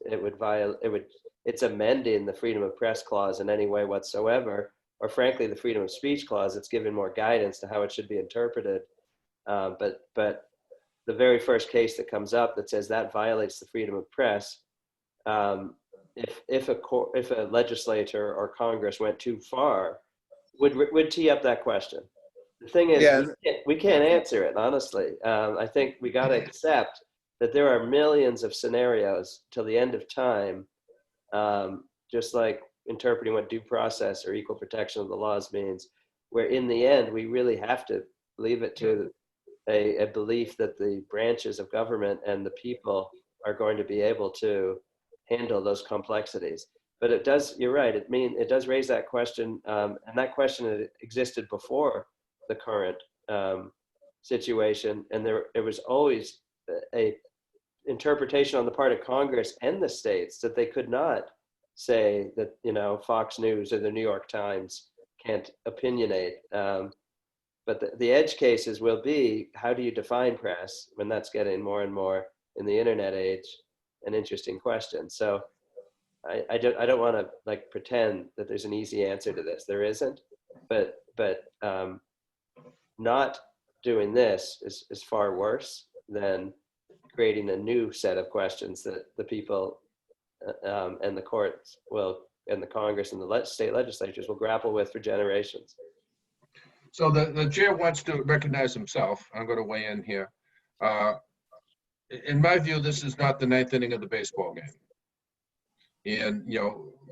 it's amending the freedom of press clause in any way whatsoever, or frankly, the freedom of speech clause. It's given more guidance to how it should be interpreted. But the very first case that comes up that says that violates the freedom of press, if a legislator or Congress went too far, would tee up that question. The thing is, we can't answer it, honestly. I think we got to accept that there are millions of scenarios till the end of time, just like interpreting what due process or equal protection of the laws means, where in the end, we really have to leave it to a belief that the branches of government and the people are going to be able to handle those complexities. But it does, you're right, it does raise that question, and that question existed before the current situation, and it was always a interpretation on the part of Congress and the states that they could not say that, Fox News or the New York Times can't opinionate. But the edge cases will be, how do you define press when that's getting more and more in the internet age an interesting question. So I don't want to like pretend that there's an easy answer to this. There isn't, but not doing this is far worse than creating a new set of questions that the people and the courts will, and the Congress and the state legislatures will grapple with for generations. So the chair wants to recognize himself. I'm going to weigh in here. In my view, this is not the ninth inning of the baseball game. And,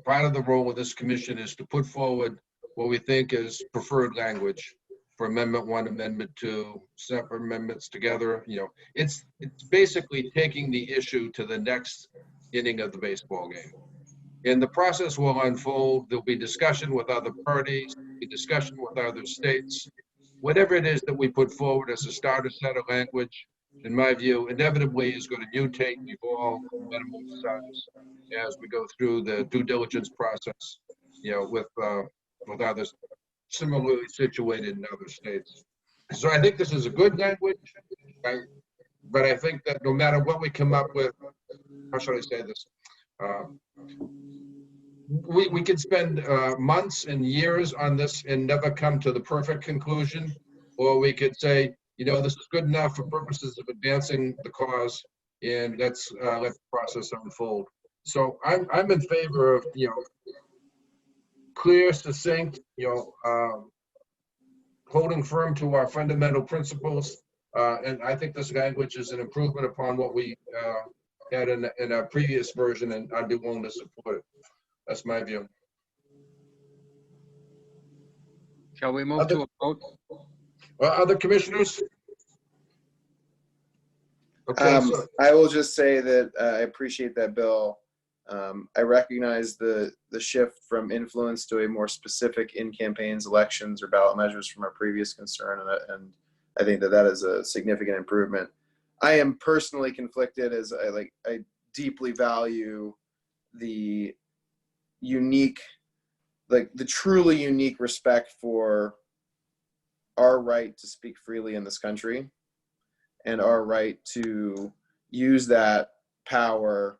part of the role of this commission is to put forward what we think is preferred language for Amendment 1, Amendment 2, separate amendments together. It's basically taking the issue to the next inning of the baseball game. And the process will unfold. There'll be discussion with other parties, be discussion with other states. Whatever it is that we put forward as a starter set of language, in my view, inevitably is going to mutate, evolve, metamorphosize as we go through the due diligence process, with others similarly situated in other states. So I think this is a good language, right? But I think that no matter what we come up with, how should I say this? We could spend months and years on this and never come to the perfect conclusion, or we could say, this is good enough for purposes of advancing the cause, and let's let the process unfold. So I'm in favor of clear, succinct, holding firm to our fundamental principles, and I think this language is an improvement upon what we had in our previous version, and I'd be willing to support it. That's my view. Shall we move to a vote? Other commissioners? Okay, I will just say that I appreciate that, Bill. I recognize the shift from influence to a more specific in campaigns, elections, or ballot measures from our previous concern, and I think that is a significant improvement. I am personally conflicted, as I deeply value the unique, the truly unique respect for our right to speak freely in this country and our right to use that power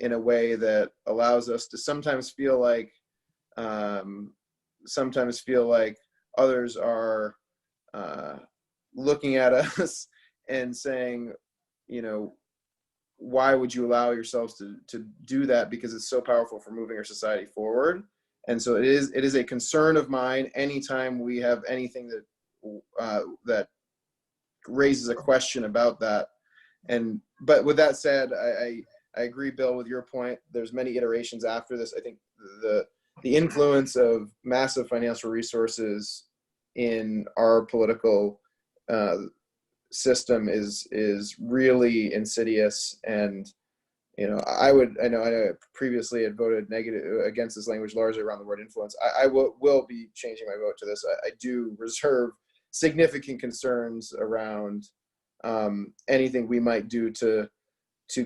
in a way that allows us to sometimes feel like others are looking at us and saying, why would you allow yourselves to do that? Because it's so powerful for moving our society forward. And so it is a concern of mine anytime we have anything that raises a question about that. But with that said, I agree, Bill, with your point. There's many iterations after this. I think the influence of massive financial resources in our political system is really insidious. And I know previously had voted negative against this language largely around the word influence. I will be changing my vote to this. I do reserve significant concerns around anything we might do to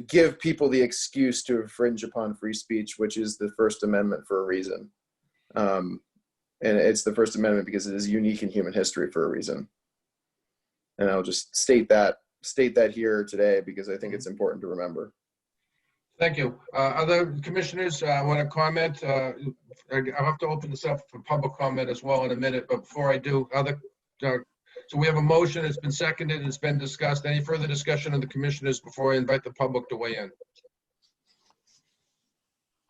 give people the excuse to infringe upon free speech, which is the First Amendment for a reason. And it's the First Amendment because it is unique in human history for a reason. And I'll just state that here today because I think it's important to remember. Thank you. Other commissioners want to comment? I'll have to open this up for public comment as well in a minute, but before I do, so we have a motion, it's been seconded, it's been discussed. Any further discussion of the commissioners before I invite the public to weigh in?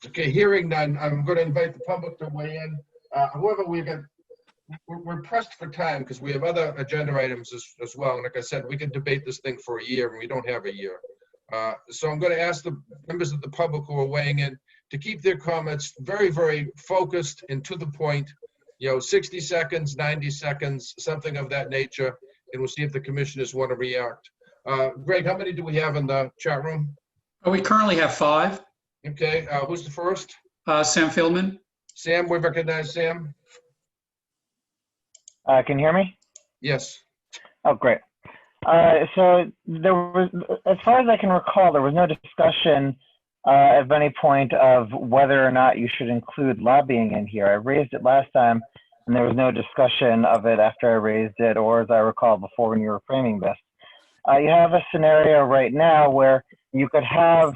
Okay, hearing none, I'm going to invite the public to weigh in. However, we're pressed for time because we have other agenda items as well. And like I said, we can debate this thing for a year and we don't have a year. So I'm going to ask the members of the public who are weighing in to keep their comments very, very focused and to the point, 60 seconds, 90 seconds, something of that nature, and we'll see if the commissioners want to react. Greg, how many do we have in the chat room? We currently have 5. Okay, who's the first? Sam Fieldman. Sam, we recognize Sam. Can you hear me? Yes. Oh, great. So there was, as far as I can recall, there was no discussion at any point of whether or not you should include lobbying in here. I raised it last time, and there was no discussion of it after I raised it, or as I recall before when you were framing this. You have a scenario right now where you could have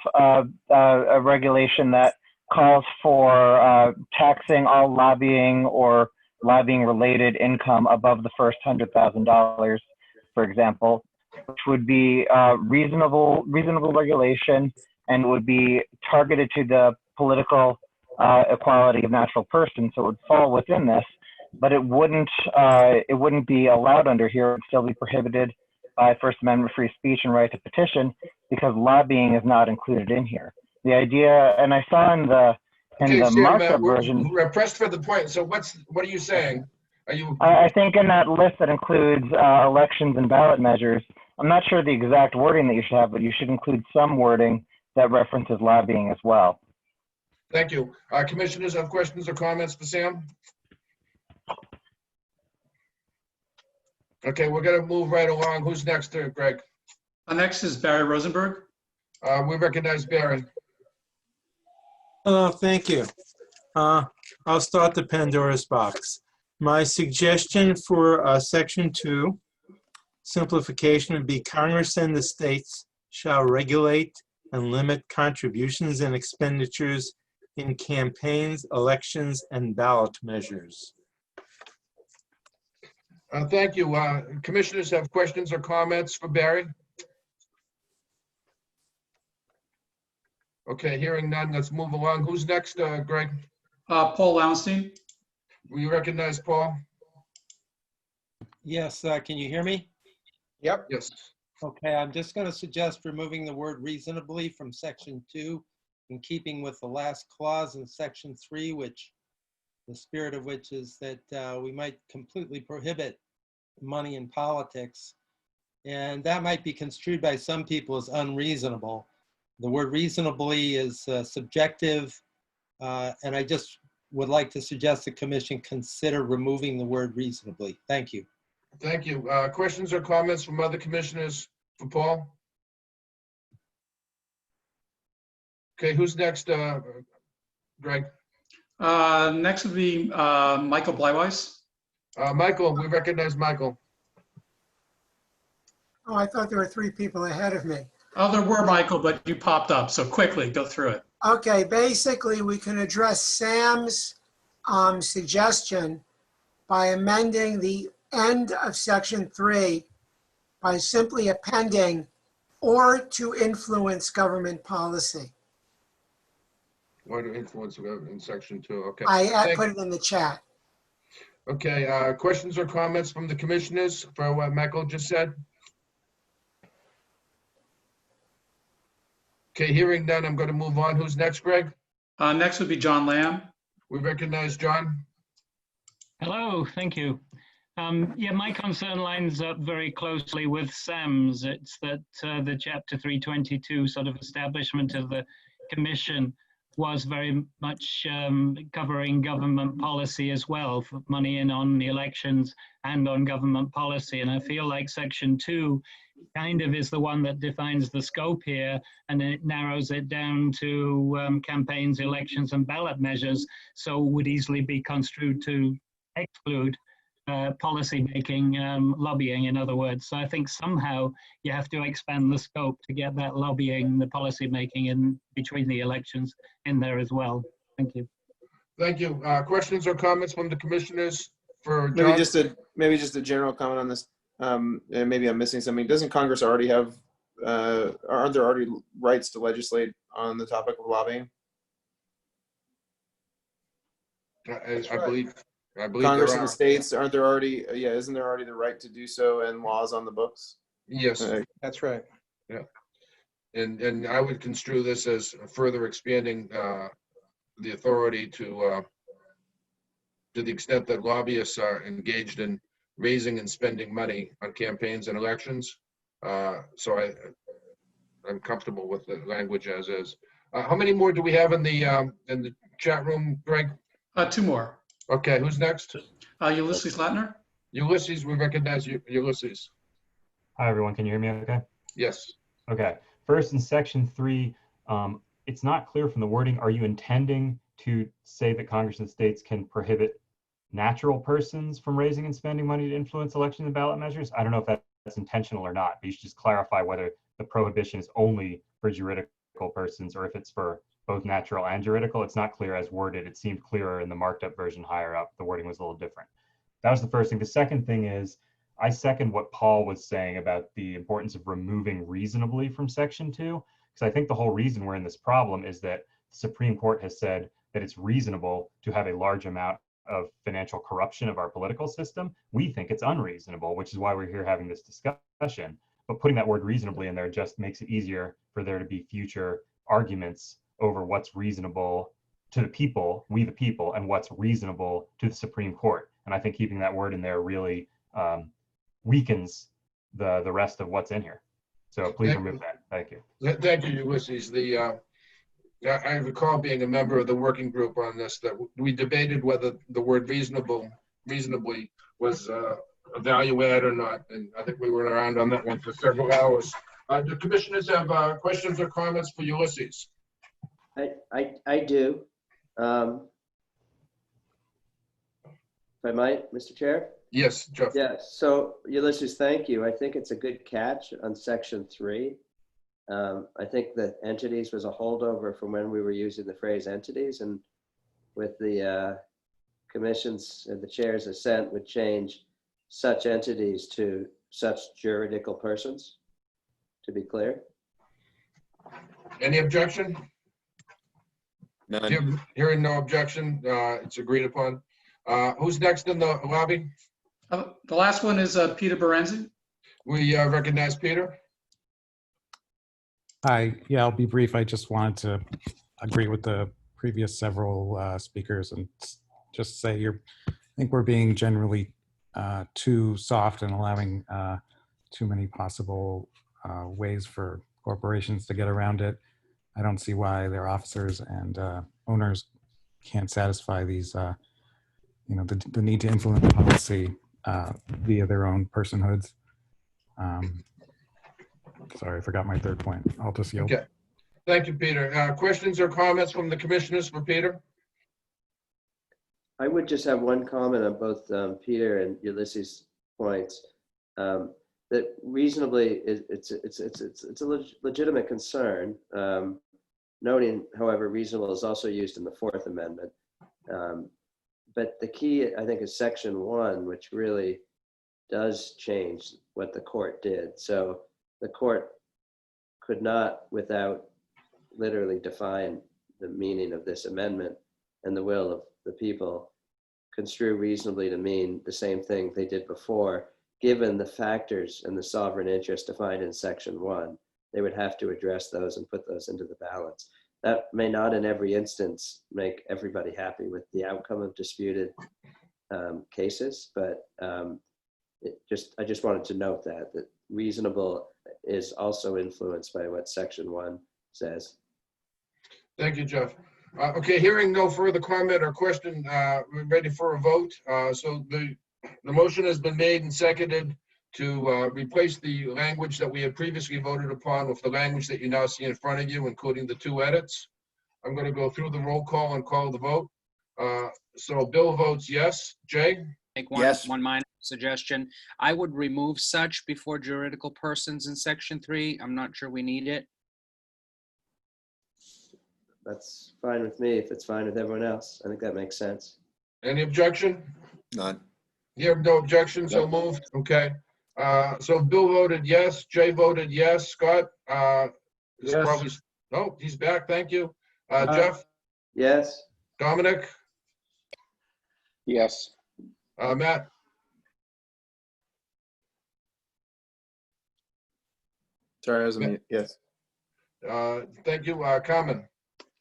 a regulation that calls for taxing all lobbying or lobbying-related income above the first $100,000, for example, which would be reasonable regulation and would be targeted to the political equality of natural persons. So it would fall within this, but it wouldn't be allowed under here. It would still be prohibited by First Amendment free speech and right to petition because lobbying is not included in here. The idea, and I saw in the Sam, markup version. we're pressed for the point. So what are you saying? Are you? I think in that list that includes elections and ballot measures, I'm not sure the exact wording that you should have, but you should include some wording that references lobbying as well. Thank you. Commissioners have questions or comments for Sam? Okay, we're gonna move right along. Who's next, Greg? Next is Barry Rosenberg. We recognize Barry. Hello, thank you. I'll start the Pandora's box. My suggestion for Section 2, simplification, would be Congress and the states shall regulate and limit contributions and expenditures in campaigns, elections, and ballot measures. Thank you. Commissioners have questions or comments for Barry? Okay, hearing none, let's move along. Who's next, Greg? Paul Lowenstein. We recognize Paul? Yes, can you hear me? Yep. Yes. Okay, I'm just going to suggest removing the word reasonably from section 2 in keeping with the last clause in section 3, which the spirit of which is that we might completely prohibit money in politics. And that might be construed by some people as unreasonable. The word reasonably is subjective, and I just would like to suggest the commission consider removing the word reasonably. Thank you. Thank you. Questions or comments from other commissioners for Paul? Okay, who's next, Greg? Next would be Michael Bleiweiss. Michael, we recognize Michael. Oh, I thought there were 3 people ahead of me. Oh, there were, Michael, but you popped up, so quickly, go through it. Okay, basically, we can address Sam's suggestion by amending the end of section 3 by simply appending or to influence government policy. Or to influence in section 2, okay. I put it in the chat. Okay, questions or comments from the commissioners for what Michael just said? Okay, hearing none, I'm going to move on. Who's next, Greg? Next would be John Lamb. We recognize John. Hello, thank you. Yeah, my concern lines up very closely with Sam's. It's that the Chapter 322 sort of establishment of the commission was very much covering government policy as well, for money in on the elections and on government policy. And I feel like Section 2 kind of is the one that defines the scope here, and it narrows it down to campaigns, elections, and ballot measures, so would easily be construed to exclude policy making, lobbying, in other words. So I think somehow you have to expand the scope to get that lobbying, the policy making in between the elections in there as well. Thank you. Thank you. Questions or comments from the commissioners for John? Maybe just a general comment on this. And maybe I'm missing something. Doesn't Congress already have, aren't there already rights to legislate on the topic of lobbying? I believe Congress there and are. the states, aren't there already, isn't there already the right to do so and laws on the books? Yes. That's right. Yeah. And I would construe this as further expanding the authority to the extent that lobbyists are engaged in raising and spending money on campaigns and elections. So I'm comfortable with the language as is. How many more do we have in the chat room, Greg? 2 more. Okay, who's next? Ulysses Latner. Ulysses, we recognize you, Ulysses. Hi, everyone. Can you hear me okay? Yes. Okay. First, in section 3, it's not clear from the wording. Are you intending to say that Congress and states can prohibit natural persons from raising and spending money to influence election and ballot measures? I don't know if that's intentional or not, but you should just clarify whether the prohibition is only for juridical persons or if it's for both natural and juridical. It's not clear as worded. It seemed clearer in the marked up version higher up. The wording was a little different. That was the first thing. The second thing is, I second what Paul was saying about the importance of removing reasonably from section 2, because I think the whole reason we're in this problem is that the Supreme Court has said that it's reasonable to have a large amount of financial corruption of our political system. We think it's unreasonable, which is why we're here having this discussion. But putting that word reasonably in there just makes it easier for there to be future arguments over what's reasonable to the people, we the people, and what's reasonable to the Supreme Court. And I think keeping that word in there really weakens the rest of what's in here. So please remove that. Thank you. Thank you, Ulysses. I recall being a member of the working group on this, that we debated whether the word reasonably was a value add or not. And I think we were around on that one for several hours. Do commissioners have questions or comments for Ulysses? I do. If I might, Mr. Chair? Yes, Jeff. Yeah, so Ulysses, thank you. I think it's a good catch on section 3. I think that entities was a holdover from when we were using the phrase entities, and with the commission's and the chair's assent would change such entities to such juridical persons, to be clear. Any objection? None. Hearing no objection, it's agreed upon. Who's next in the lobby? The last one is Peter Berenzi. We recognize Peter. Hi, yeah, I'll be brief. I just wanted to agree with the previous several speakers and just say I think we're being generally too soft and allowing too many possible ways for corporations to get around it. I don't see why their officers and owners can't satisfy these, the need to influence policy via their own personhoods. Sorry, I forgot my third point. I'll just yield. Okay. Thank you, Peter. Questions or comments from the commissioners for Peter? I would just have one comment on both Peter and Ulysses' points. That reasonably, it's a legitimate concern. Noting, however, reasonable is also used in the Fourth Amendment. But the key, I think, is section 1, which really does change what the court did. So the court could not, without literally define the meaning of this amendment and the will of the people, construe reasonably to mean the same thing they did before, given the factors and the sovereign interest defined in section 1. They would have to address those and put those into the balance. That may not in every instance make everybody happy with the outcome of disputed cases, but I just wanted to note that reasonable is also influenced by what section 1 says. Thank you, Jeff. Okay, hearing no further comment or question, we're ready for a vote. So the motion has been made and seconded to replace the language that we had previously voted upon with the language that you now see in front of you, including the 2 edits. I'm going to go through the roll call and call the vote. So Bill votes yes. Jay? Make one minor suggestion. I would remove such before juridical persons in section 3. I'm not sure we need it. That's fine with me if it's fine with everyone else. I think that makes sense. Any objection? None. You have no objection, so moved. Okay. So Bill voted yes. Jay voted yes. Scott? Is Yes. probably, oh, he's back. Thank you. Jeff? Yes. Dominic? Yes. Matt? Sorry, I was on mute. Yes. Thank you. Carmen?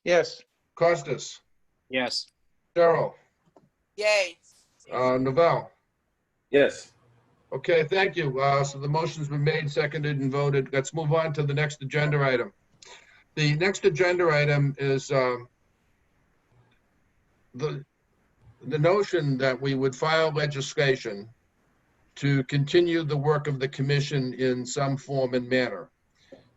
Yes. Costas? Yes. Cheryl? Yay. Novell? Yes. Okay, thank you. So the motion's been made, seconded, and voted. Let's move on to the next agenda item. The next agenda item is the notion that we would file legislation to continue the work of the commission in some form and manner.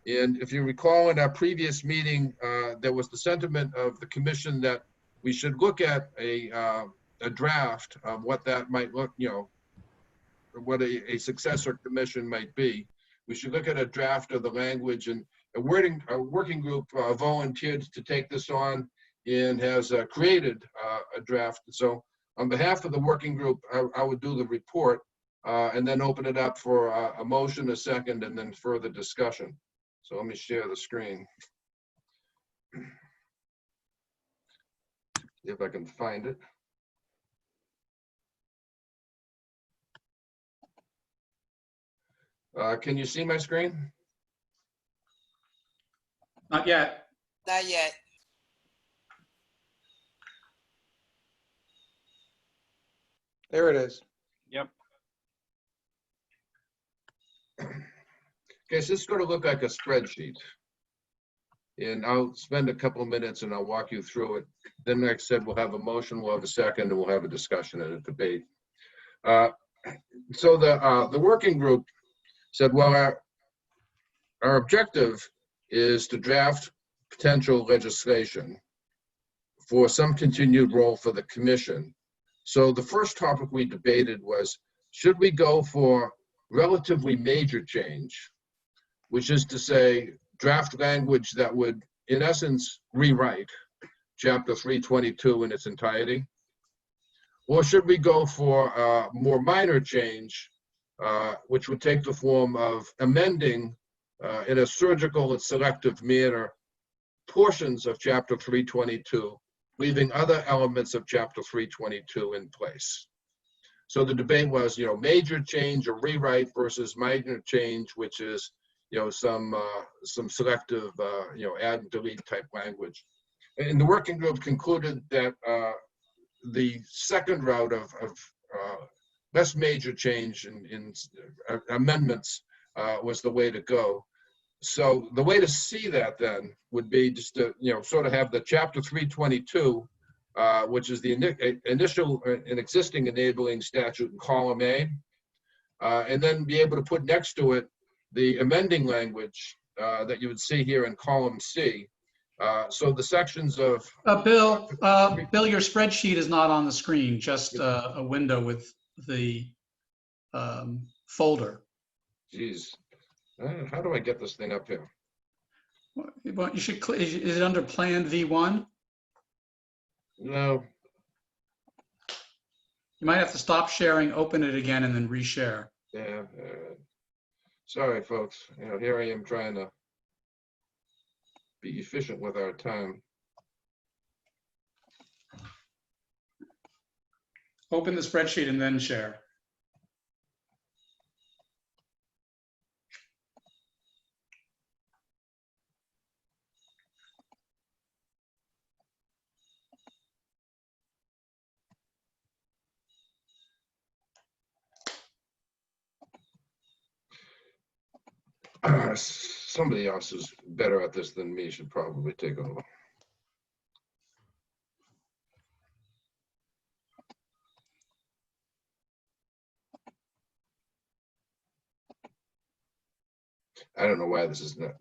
And if you recall in our previous meeting, there was the sentiment of the commission that we should look at a draft of what that might look, what a successor commission might be. We should look at a draft of the language, and a working group volunteered to take this on and has created a draft. So on behalf of the working group, I would do the report and then open it up for a motion, a second, and then further discussion. So let me share the screen. If I can find it. Can you see my screen? Not yet. Not yet. There it is. Yep. Okay, so it's going to look like a spreadsheet. And I'll spend a couple of minutes and I'll walk you through it. Then, like I said, we'll have a motion, we'll have a second, and we'll have a discussion and a debate. So the working group said, well, our objective is to draft potential legislation for some continued role for the commission. So the first topic we debated was, should we go for relatively major change, which is to say draft language that would, in essence, rewrite Chapter 322 in its entirety? Or should we go for more minor change, which would take the form of amending in a surgical and selective manner portions of Chapter 322, leaving other elements of Chapter 322 in place? So the debate was, major change or rewrite versus minor change, which is, some selective, add and delete type language. And the working group concluded that the second route of less major change in amendments was the way to go. So the way to see that then would be just to, sort of have the Chapter 322, which is the initial and existing enabling statute in column A, and then be able to put next to it the amending language that you would see here in column C. So the sections of Bill, your spreadsheet is not on the screen, just a window with the folder. Geez, how do I get this thing up here? Well, you should. Is it under Plan V1? No. You might have to stop sharing, open it again, and then reshare. Yeah. Sorry, folks. Here I am trying to be efficient with our time. Open the spreadsheet and then share. Somebody else who's better at this than me should probably take over. I don't know why this is not.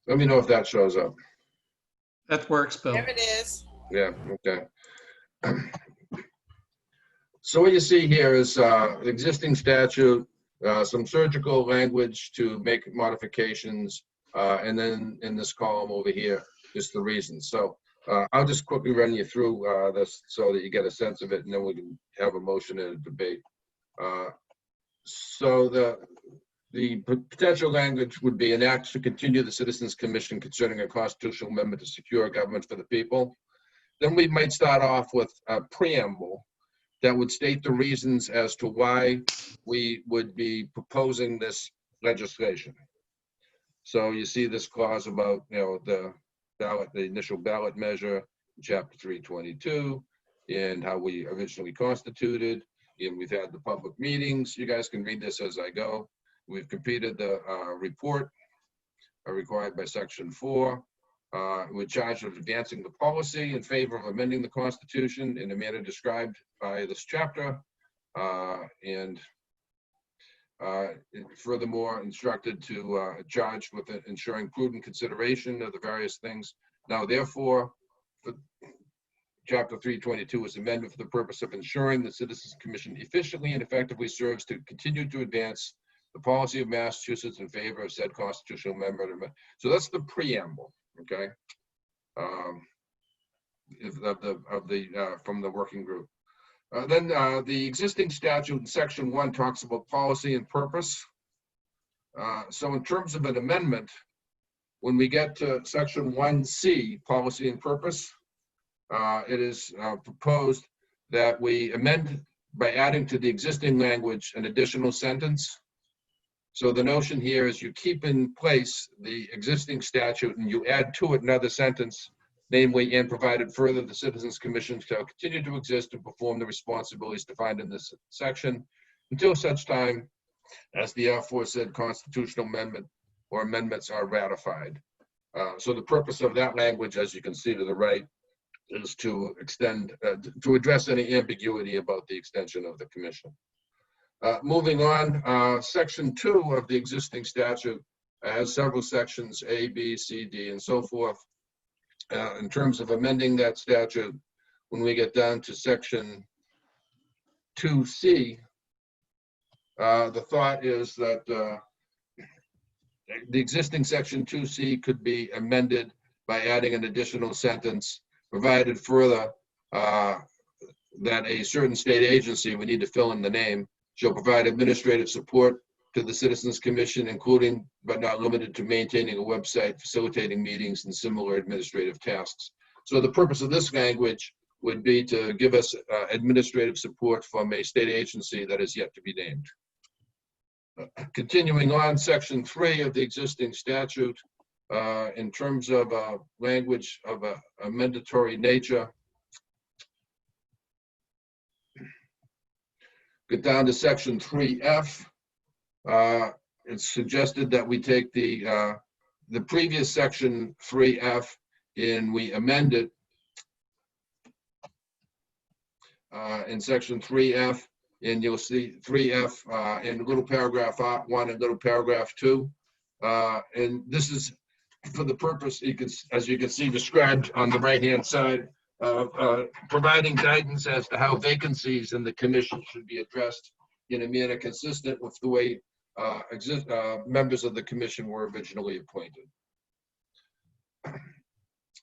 Let me know if that shows up. That works, Bill. There it is. Yeah, okay. So what you see here is the existing statute, some surgical language to make modifications, and then in this column over here, just the reasons. So I'll just quickly run you through this so that you get a sense of it, and then we can have a motion and a debate. So the potential language would be an act to continue the Citizens Commission concerning a constitutional amendment to secure government for the people. Then we might start off with a preamble that would state the reasons as to why we would be proposing this legislation. So you see this clause about, the ballot, the initial ballot measure, Chapter 322, and how we originally constituted, and we've had the public meetings. You guys can read this as I go. We've completed the report required by Section 4. We're charged with advancing the policy in favor of amending the Constitution in a manner described by this chapter. And furthermore, instructed to charge with ensuring prudent consideration of the various things. Now, therefore, for Chapter 322 is amended for the purpose of ensuring the Citizens Commission efficiently and effectively serves to continue to advance the policy of Massachusetts in favor of said constitutional amendment. So that's the preamble, okay? From the working group. Then the existing statute in section 1 talks about policy and purpose. So in terms of an amendment, when we get to section 1C, policy and purpose, it is proposed that we amend by adding to the existing language an additional sentence. So the notion here is you keep in place the existing statute and you add to it another sentence, namely, and provided further, the Citizens Commission shall continue to exist and perform the responsibilities defined in this section until such time as the aforesaid constitutional amendment or amendments are ratified. So the purpose of that language, as you can see to the right, is to extend, to address any ambiguity about the extension of the commission. Moving on, section 2 of the existing statute has several sections, A, B, C, D, and so forth. In terms of amending that statute, when we get down to section 2C, the thought is that the existing section 2C could be amended by adding an additional sentence, provided further that a certain state agency, we need to fill in the name, shall provide administrative support to the Citizens Commission, including but not limited to maintaining a website, facilitating meetings, and similar administrative tasks. So the purpose of this language would be to give us administrative support from a state agency that is yet to be named. Continuing on, section 3 of the existing statute, in terms of language of a mandatory nature, get down to section 3F. It's suggested that we take the previous section 3F and we amend it in section 3F, and you'll see 3F in little paragraph 1 and little paragraph 2. And this is for the purpose, as you can see described on the right-hand side, of providing guidance as to how vacancies in the commission should be addressed in a manner consistent with the way members of the commission were originally appointed.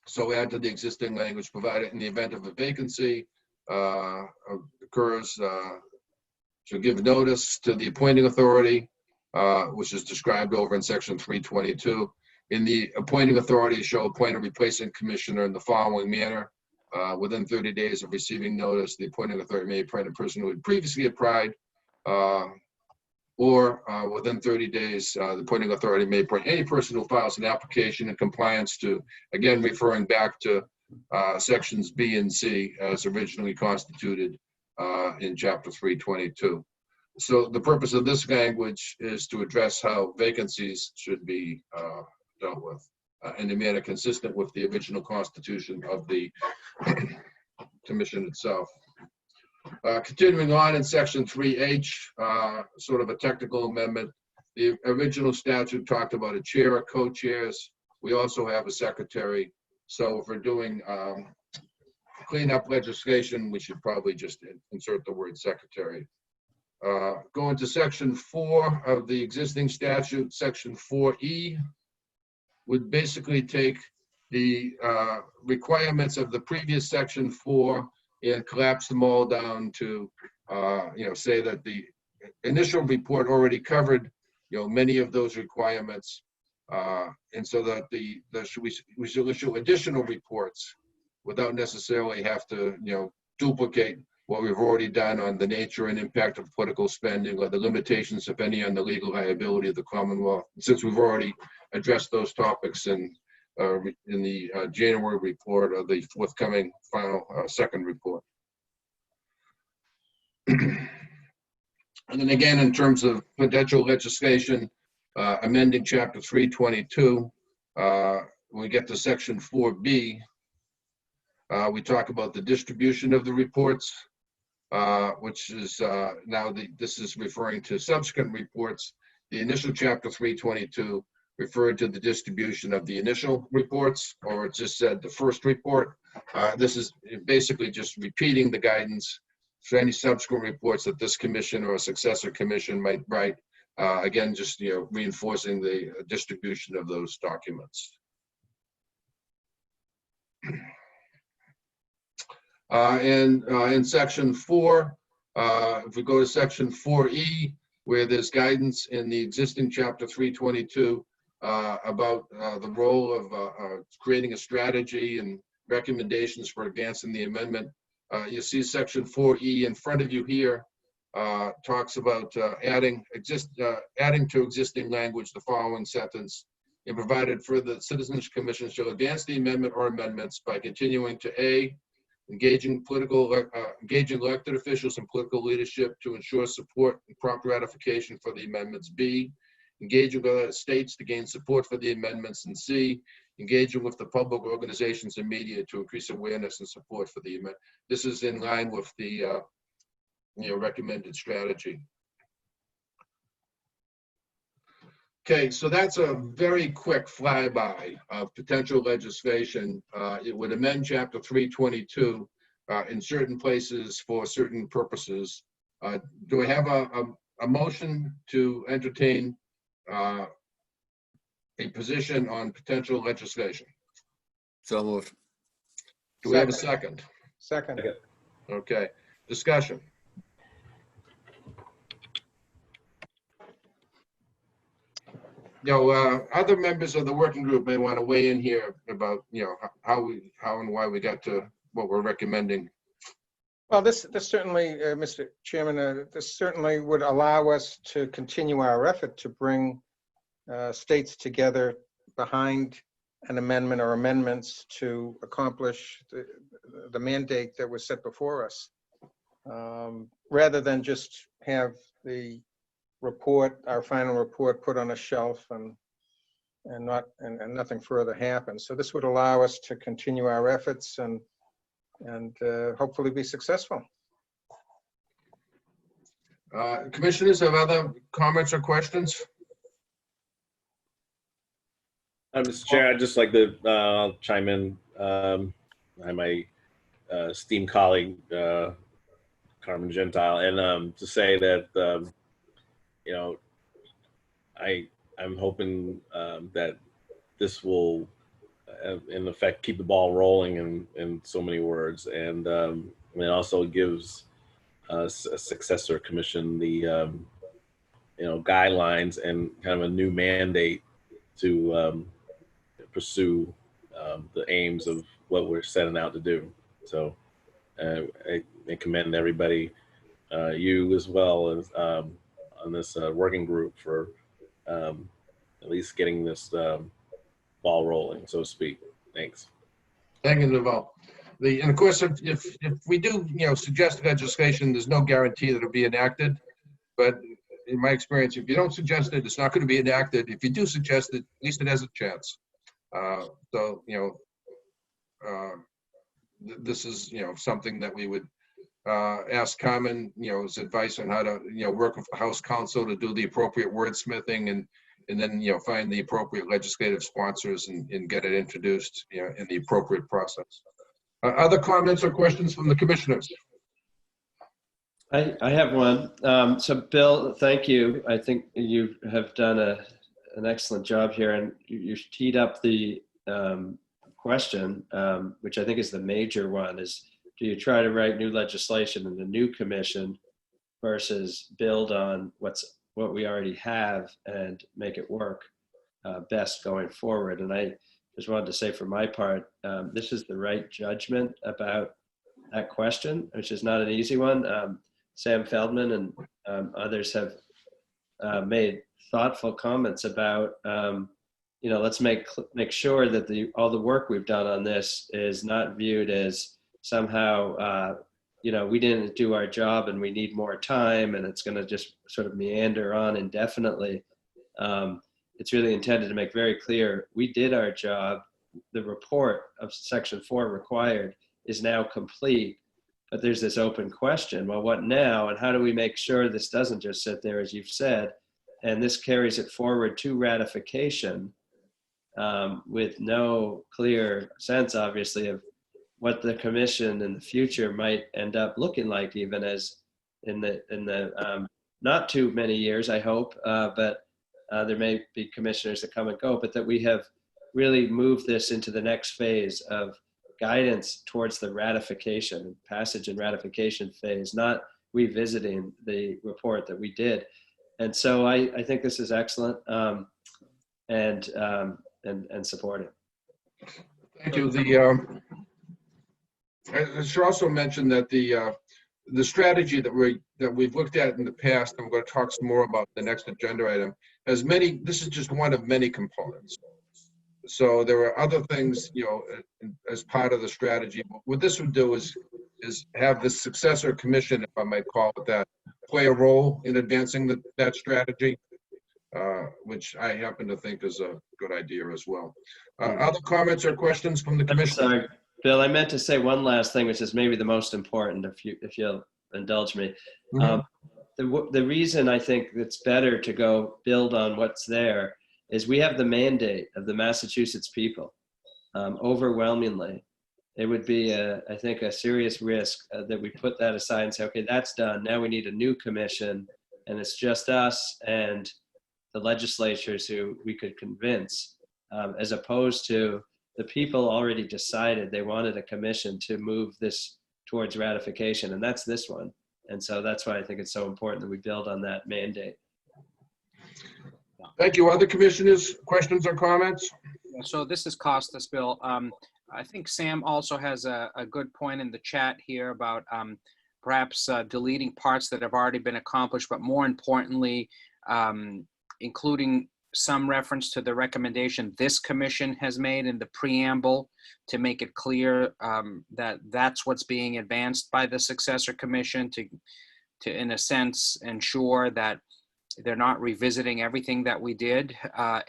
So add to the existing language, provided in the event of a vacancy occurs, to give notice to the appointing authority, which is described over in section 322. In the appointing authority shall appoint a replacement commissioner in the following manner. Within 30 days of receiving notice, the appointing authority may appoint a person who had previously applied, or within 30 days, the appointing authority may appoint any person who files an application in compliance to, again, referring back to sections B and C as originally constituted in chapter 322. So the purpose of this language is to address how vacancies should be dealt with in a manner consistent with the original constitution of the commission itself. Continuing on in section 3H, sort of a technical amendment. The original statute talked about a chair or co-chairs. We also have a secretary. So if we're doing cleanup legislation, we should probably just insert the word secretary. Going to section 4 of the existing statute, section 4E would basically take the requirements of the previous section 4 and collapse them all down to, say that the initial report already covered, many of those requirements, and so that we should issue additional reports without necessarily have to, duplicate what we've already done on the nature and impact of political spending or the limitations, if any, on the legal liability of the Commonwealth, since we've already addressed those topics in the January report or the forthcoming final second report. And then again, in terms of potential legislation, amending chapter 322, when we get to section 4B, we talk about the distribution of the reports, which is this is referring to subsequent reports. The initial chapter 322 referred to the distribution of the initial reports, or it just said the first report. This is basically just repeating the guidance for any subsequent reports that this commission or a successor commission might write. Again, just reinforcing the distribution of those documents. In section 4, if we go to section 4E, where there's guidance in the existing chapter 322 about the role of creating a strategy and recommendations for advancing the amendment, you see section 4E in front of you here talks about adding to existing language the following sentence: and provided for the Citizens Commission shall advance the amendment or amendments by continuing to A, engaging elected officials and political leadership to ensure support and prompt ratification for the amendments; B, engaging with other states to gain support for the amendments; and C, engaging with the public organizations and media to increase awareness and support for the amendment. This is in line with the recommended strategy. Okay, so that's a very quick flyby of potential legislation. It would amend Chapter 322 in certain places for certain purposes. Do we have a motion to entertain a position on potential legislation? So moved. Do we have a second? Second. Okay, discussion. Other members of the working group may want to weigh in here about, how and why we got to what we're recommending. Well, this certainly, Mr. Chairman, this certainly would allow us to continue our effort to bring states together behind an amendment or amendments to accomplish the mandate that was set before us, rather than just have the report, our final report, put on a shelf and nothing further happens. So this would allow us to continue our efforts and hopefully be successful. Commissioners have other comments or questions? Mr. Chair, I'd just like to chime in. My esteemed colleague, Carmen Gentile, and to say that I'm hoping that this will, in effect, keep the ball rolling in so many words, and it also gives a successor commission the guidelines and kind of a new mandate to pursue the aims of what we're setting out to do. So I commend everybody, you as well as on this working group for at least getting this ball rolling, so to speak. Thanks. Thank you, Naval. And of course, if we do, suggest legislation, there's no guarantee that it'll be enacted. But in my experience, if you don't suggest it, it's not going to be enacted. If you do suggest it, at least it has a chance. This is, something that we would ask Carmen, his advice on how to, work with the House Counsel to do the appropriate wordsmithing and then, find the appropriate legislative sponsors and get it introduced, in the appropriate process. Other comments or questions from the commissioners? I have one. So Bill, thank you. I think you have done an excellent job here, and you teed up the question, which I think is the major one, is do you try to write new legislation in the new commission versus build on what we already have and make it work best going forward? And I just wanted to say, for my part, this is the right judgment about that question, which is not an easy one. Sam Feldman and others have made thoughtful comments about, let's make sure that all the work we've done on this is not viewed as somehow, we didn't do our job and we need more time and it's going to just sort of meander on indefinitely. It's really intended to make very clear we did our job. the report of section 4 required is now complete, but there's this open question. Well, what now? And how do we make sure this doesn't just sit there, as you've said, and this carries it forward to ratification with no clear sense, obviously, of what the commission in the future might end up looking like, even as in the not too many years, I hope, but there may be commissioners that come and go, but that we have really moved this into the next phase of guidance towards the ratification, passage and ratification phase, not revisiting the report that we did. And so I think this is excellent and supported. Thank you. I should also mention that the strategy that we've looked at in the past, and we're going to talk some more about the next agenda item, has many. This is just one of many components. So there are other things, as part of the strategy. What this would do is have the successor commission, if I might call it that, play a role in advancing that strategy, which I happen to think is a good idea as well. Other comments or questions from the commission? Sorry, Bill, I meant to say one last thing, which is maybe the most important, if you'll indulge me. The reason I think it's better to go build on what's there is we have the mandate of the Massachusetts people. Overwhelmingly, it would be, I think, a serious risk that we put that aside and say, okay, that's done. Now we need a new commission, and it's just us and the legislatures who we could convince, as opposed to the people already decided they wanted a commission to move this towards ratification, and that's this one. And so that's why I think it's so important that we build on that mandate. Thank you. Other commissioners, questions or comments? So this is Costas, Bill. I think Sam also has a good point in the chat here about perhaps deleting parts that have already been accomplished, but more importantly, including some reference to the recommendation this commission has made in the preamble to make it clear that that's what's being advanced by the successor commission to in a sense, ensure that they're not revisiting everything that we did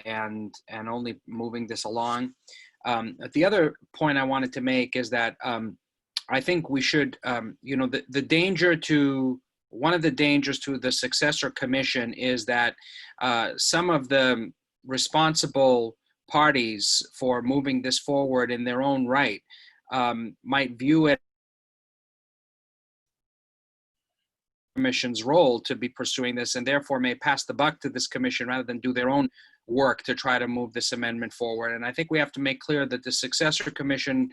and only moving this along. The other point I wanted to make is that I think we should, the danger to, one of the dangers to the successor commission is that some of the responsible parties for moving this forward in their own right might view it commission's role to be pursuing this, and therefore may pass the buck to this commission rather than do their own work to try to move this amendment forward. And I think we have to make clear that the successor commission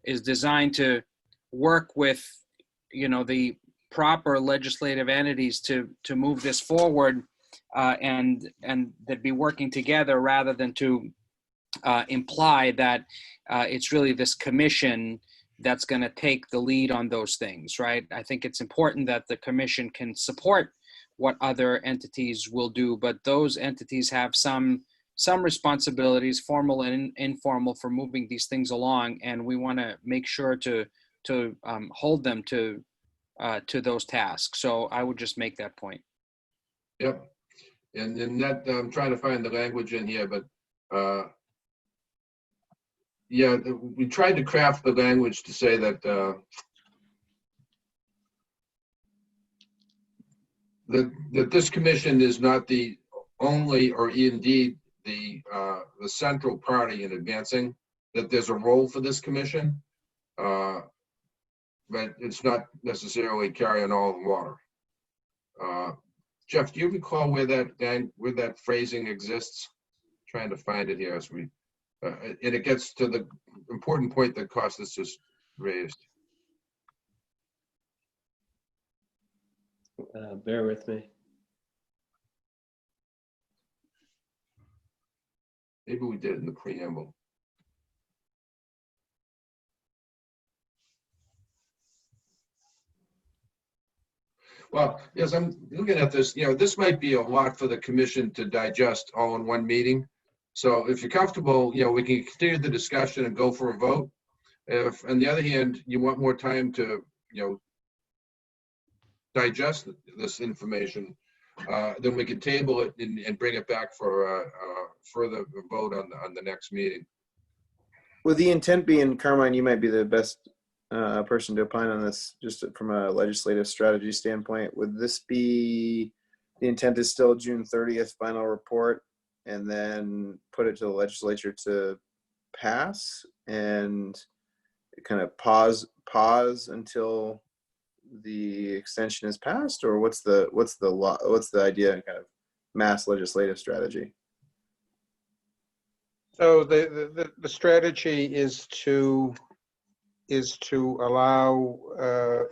is designed to work with, the proper legislative entities to move this forward, and that be working together rather than to imply that it's really this commission that's going to take the lead on those things, right? I think it's important that the commission can support what other entities will do, but those entities have some responsibilities, formal and informal, for moving these things along, and we want to make sure to hold them to those tasks. So I would just make that point. Yep, and that I'm trying to find the language in here, but yeah, we tried to craft the language to say that that this commission is not the only, or indeed the central party in advancing, that there's a role for this commission, but it's not necessarily carrying all the water. Jeff, do you recall where that phrasing exists? Trying to find it here as we. And it gets to the important point that Costas just raised. Bear with me. Maybe we did in the preamble. Well, yes, I'm looking at this. This might be a lot for the commission to digest all in one meeting. So if you're comfortable, we can continue the discussion and go for a vote. If, on the other hand, you want more time to, digest this information, then we can table it and bring it back for further vote on the next meeting. With the intent being, Carmine, you might be the best person to opine on this, just from a legislative strategy standpoint. Would this be, the intent is still June 30th final report, and then put it to the legislature to pass and kind of pause until the extension is passed, or what's the idea, kind of mass legislative strategy? So the strategy is to allow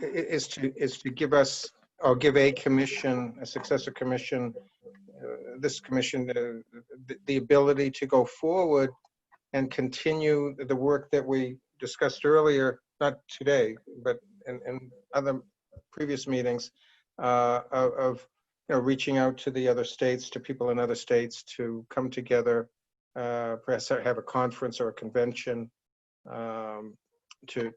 is to give us, or give a commission, a successor commission, this commission, the ability to go forward and continue the work that we discussed earlier, not today, but in other previous meetings, of reaching out to the other states, to people in other states, to come together, perhaps have a conference or a convention, to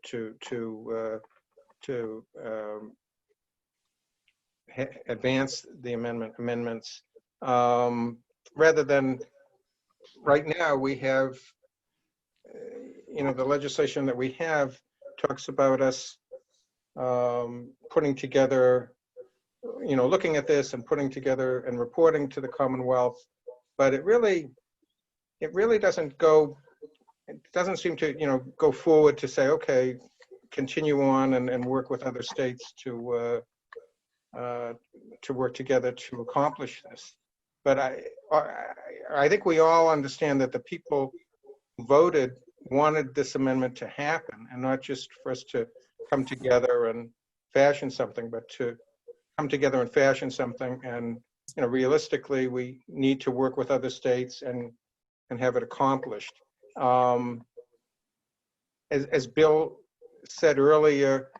advance the amendments, rather than right now. We have, the legislation that we have talks about us putting together, looking at this and putting together and reporting to the Commonwealth, but it really doesn't go. It doesn't seem to, go forward to say, okay, continue on and work with other states to work together to accomplish this. But I think we all understand that the people who voted wanted this amendment to happen, and not just for us to come together and fashion something, but to come together and fashion something. And realistically, we need to work with other states and have it accomplished. As Bill said earlier,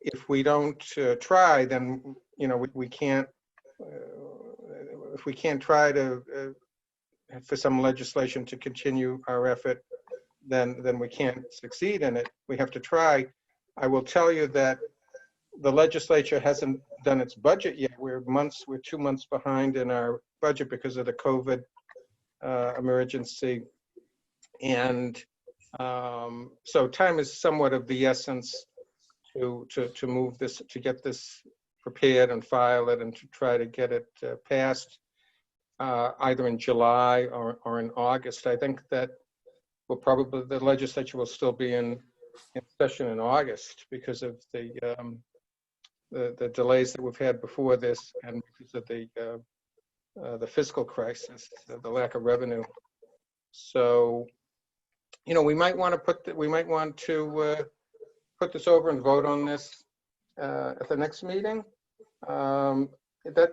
if we don't try, then we can't. If we can't try to for some legislation to continue our effort, then we can't succeed in it. We have to try. I will tell you that the legislature hasn't done its budget yet. We're 2 months behind in our budget because of the COVID emergency. And so time is somewhat of the essence to move this, to get this prepared and file it, and to try to get it passed either in July or in August. I think that the legislature will still be in session in August because of the delays that we've had before this, and because of the fiscal crisis, the lack of revenue. So, we might want to put this over and vote on this at the next meeting. That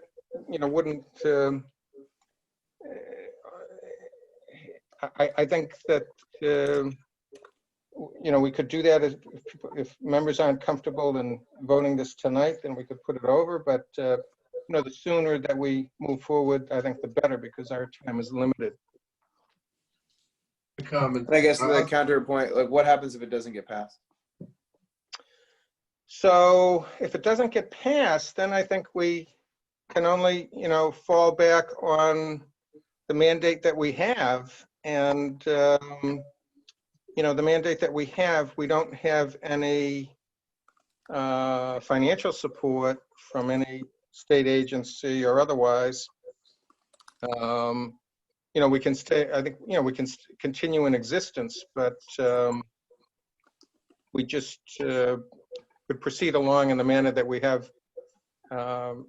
wouldn't. I think that we could do that if members aren't comfortable in voting this tonight, then we could put it over. But the sooner that we move forward, I think the better, because our time is limited. I guess the counterpoint, like, what happens if it doesn't get passed? So if it doesn't get passed, then I think we can only, fall back on the mandate that we have. And, the mandate that we have, we don't have any financial support from any state agency or otherwise. We can stay, I think, we can continue in existence, but we just would proceed along in the manner that we have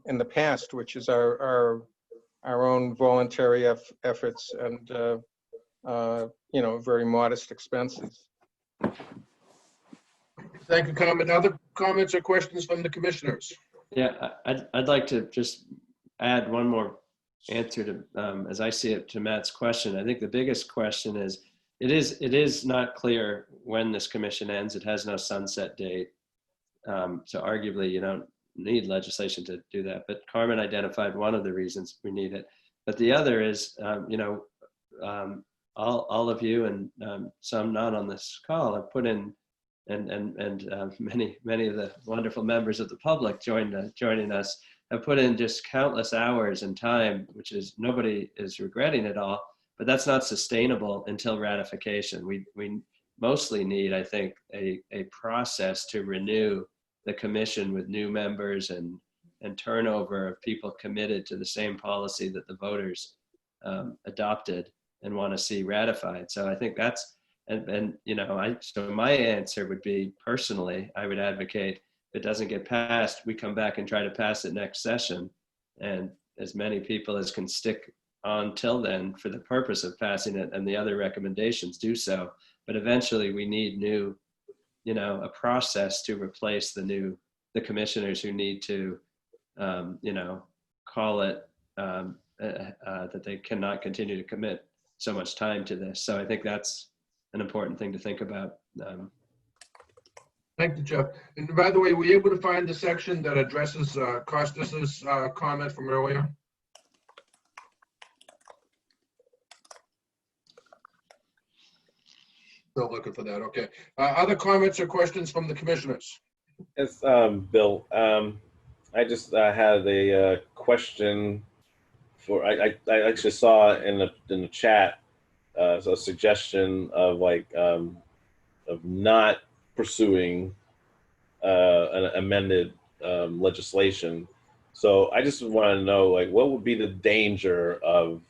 in the past, which is our own voluntary efforts and very modest expenses. Thank you, Carmen. Other comments or questions from the commissioners? Yeah, I'd like to just add one more answer to, as I see it, to Matt's question. I think the biggest question is, it is not clear when this commission ends. It has no sunset date. So arguably, you don't need legislation to do that. But Carmen identified one of the reasons we need it. But the other is, all of you and some not on this call have put in, and many of the wonderful members of the public joining us have put in just countless hours and time, which is, nobody is regretting at all, but that's not sustainable until ratification. We mostly need, I think, a process to renew the commission with new members and turnover of people committed to the same policy that the voters adopted and want to see ratified. So I think that's, and you know, so my answer would be, personally, I would advocate, if it doesn't get passed, we come back and try to pass it next session. And as many people as can stick on till then for the purpose of passing it, and the other recommendations, do so. But eventually we need new, you know, a process to replace the commissioners who need to, you know, call it that they cannot continue to commit so much time to this. So I think that's an important thing to think about. Thank you, Jeff. And by the way, were you able to find the section that addresses Costas's comment from earlier? Still looking for that, okay. Other comments or questions from the commissioners? Yes, Bill. I just had a question for. I actually saw in the chat a suggestion of like of not pursuing an amended legislation. So I just want to know, like, what would be the danger of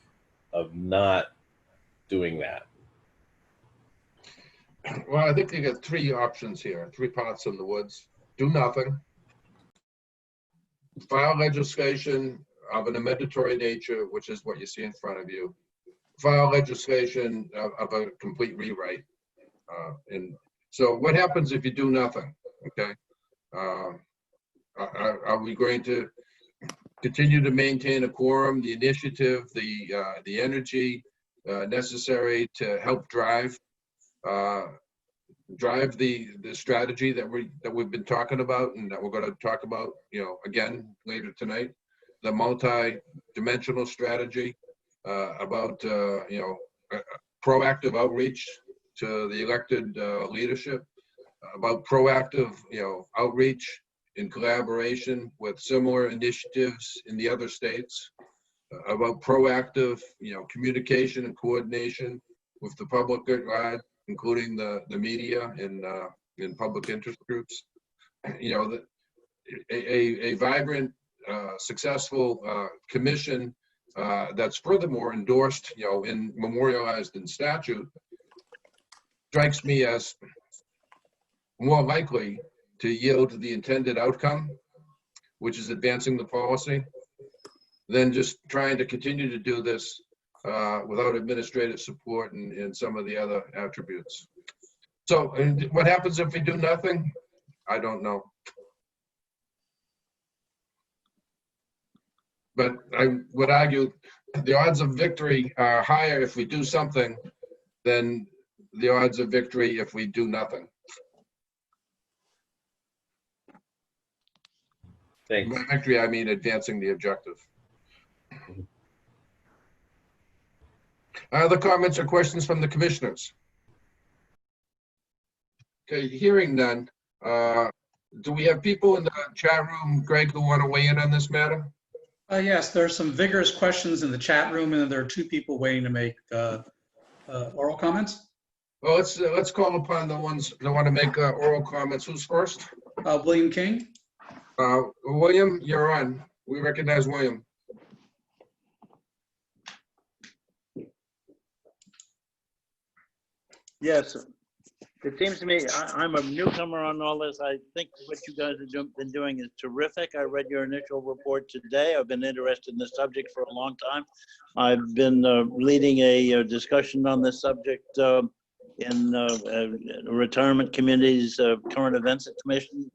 not doing that? Well, I think you got three options here, three paths in the woods. Do nothing. File legislation of an amendatory nature, which is what you see in front of you. File legislation of a complete rewrite. And so what happens if you do nothing, okay? Are we going to continue to maintain a quorum, the initiative, the energy necessary to help drive the strategy that we've been talking about, and that we're going to talk about, you know, again later tonight, the multi-dimensional strategy about you know, proactive outreach to the elected leadership, about proactive, you know, outreach in collaboration with similar initiatives in the other states, about proactive, you know, communication and coordination with the public at large, including the media and public interest groups. You know, a vibrant, successful commission that's furthermore endorsed, you know, and memorialized in statute, strikes me as more likely to yield the intended outcome, which is advancing the policy, than just trying to continue to do this without administrative support and some of the other attributes. So, and what happens if we do nothing? I don't know. But I would argue the odds of victory are higher if we do something than the odds of victory if we do nothing. Thanks. By victory, I mean advancing the objective. Other comments or questions from the commissioners? Okay, hearing none. Do we have people in the chat room, Greg, who want to weigh in on this matter? Yes, there are some vigorous questions in the chat room, and there are two people waiting to make oral comments. Well, let's call upon the ones that want to make oral comments. Who's first? William King. William, you're on. We recognize William. Yes, it seems to me, I'm a newcomer on all this. I think what you guys have been doing is terrific. I read your initial report today. I've been interested in this subject for a long time. I've been leading a discussion on this subject in retirement communities, current events commission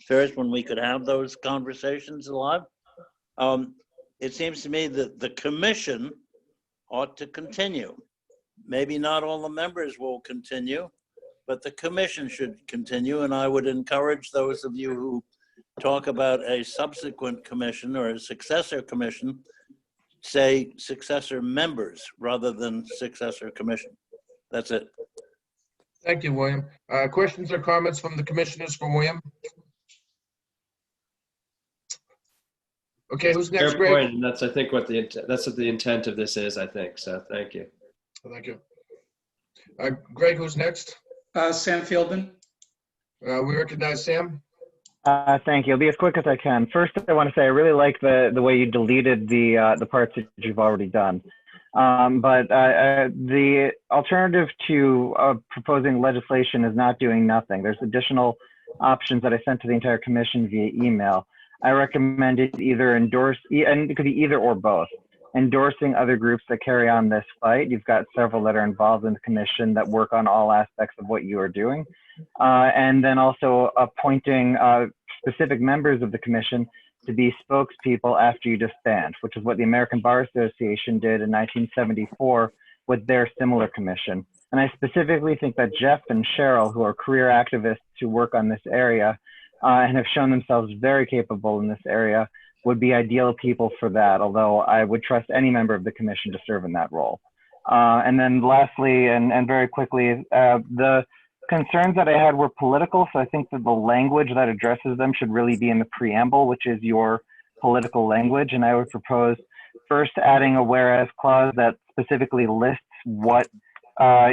affairs, when we could have those conversations live. It seems to me that the commission ought to continue. Maybe not all the members will continue, but the commission should continue. And I would encourage those of you who talk about a subsequent commission or a successor commission, say successor members rather than successor commission. That's it. Thank you, William. Questions or comments from the commissioners for William? Okay, who's next, Fair Greg? point, and that's, I think, what the intent of this is, I think. So thank you. Thank you. Greg, who's next? Sam Fieldman. We recognize Sam. Thank you. I'll be as quick as I can. First, I want to say I really like the way you deleted the parts that you've already done. But the alternative to proposing legislation is not doing nothing. There's additional options that I sent to the entire commission via email. I recommended either endorse, and it could be either or both, endorsing other groups that carry on this fight. You've got several that are involved in the commission that work on all aspects of what you are doing. And then also appointing specific members of the commission to be spokespeople after you disband, which is what the American Bar Association did in 1974 with their similar commission. And I specifically think that Jeff and Cheryl, who are career activists who work on this area and have shown themselves very capable in this area, would be ideal people for that, although I would trust any member of the commission to serve in that role. And then lastly, and very quickly, the concerns that I had were political, so I think that the language that addresses them should really be in the preamble, which is your political language. And I would propose first adding a whereas clause that specifically lists what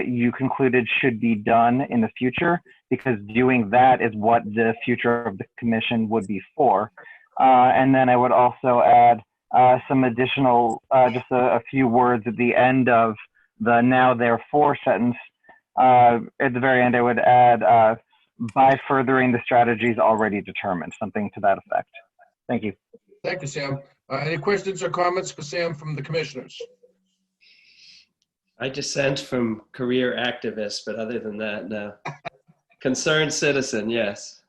you concluded should be done in the future, because doing that is what the future of the commission would be for. And then I would also add some additional, just a few words at the end of the now therefore sentence. At the very end, I would add, by furthering the strategies already determined, something to that effect. Thank you. Thank you, Sam. Any questions or comments for Sam from the commissioners? I dissent from career activists, but other than that, no. Concerned citizen, yes.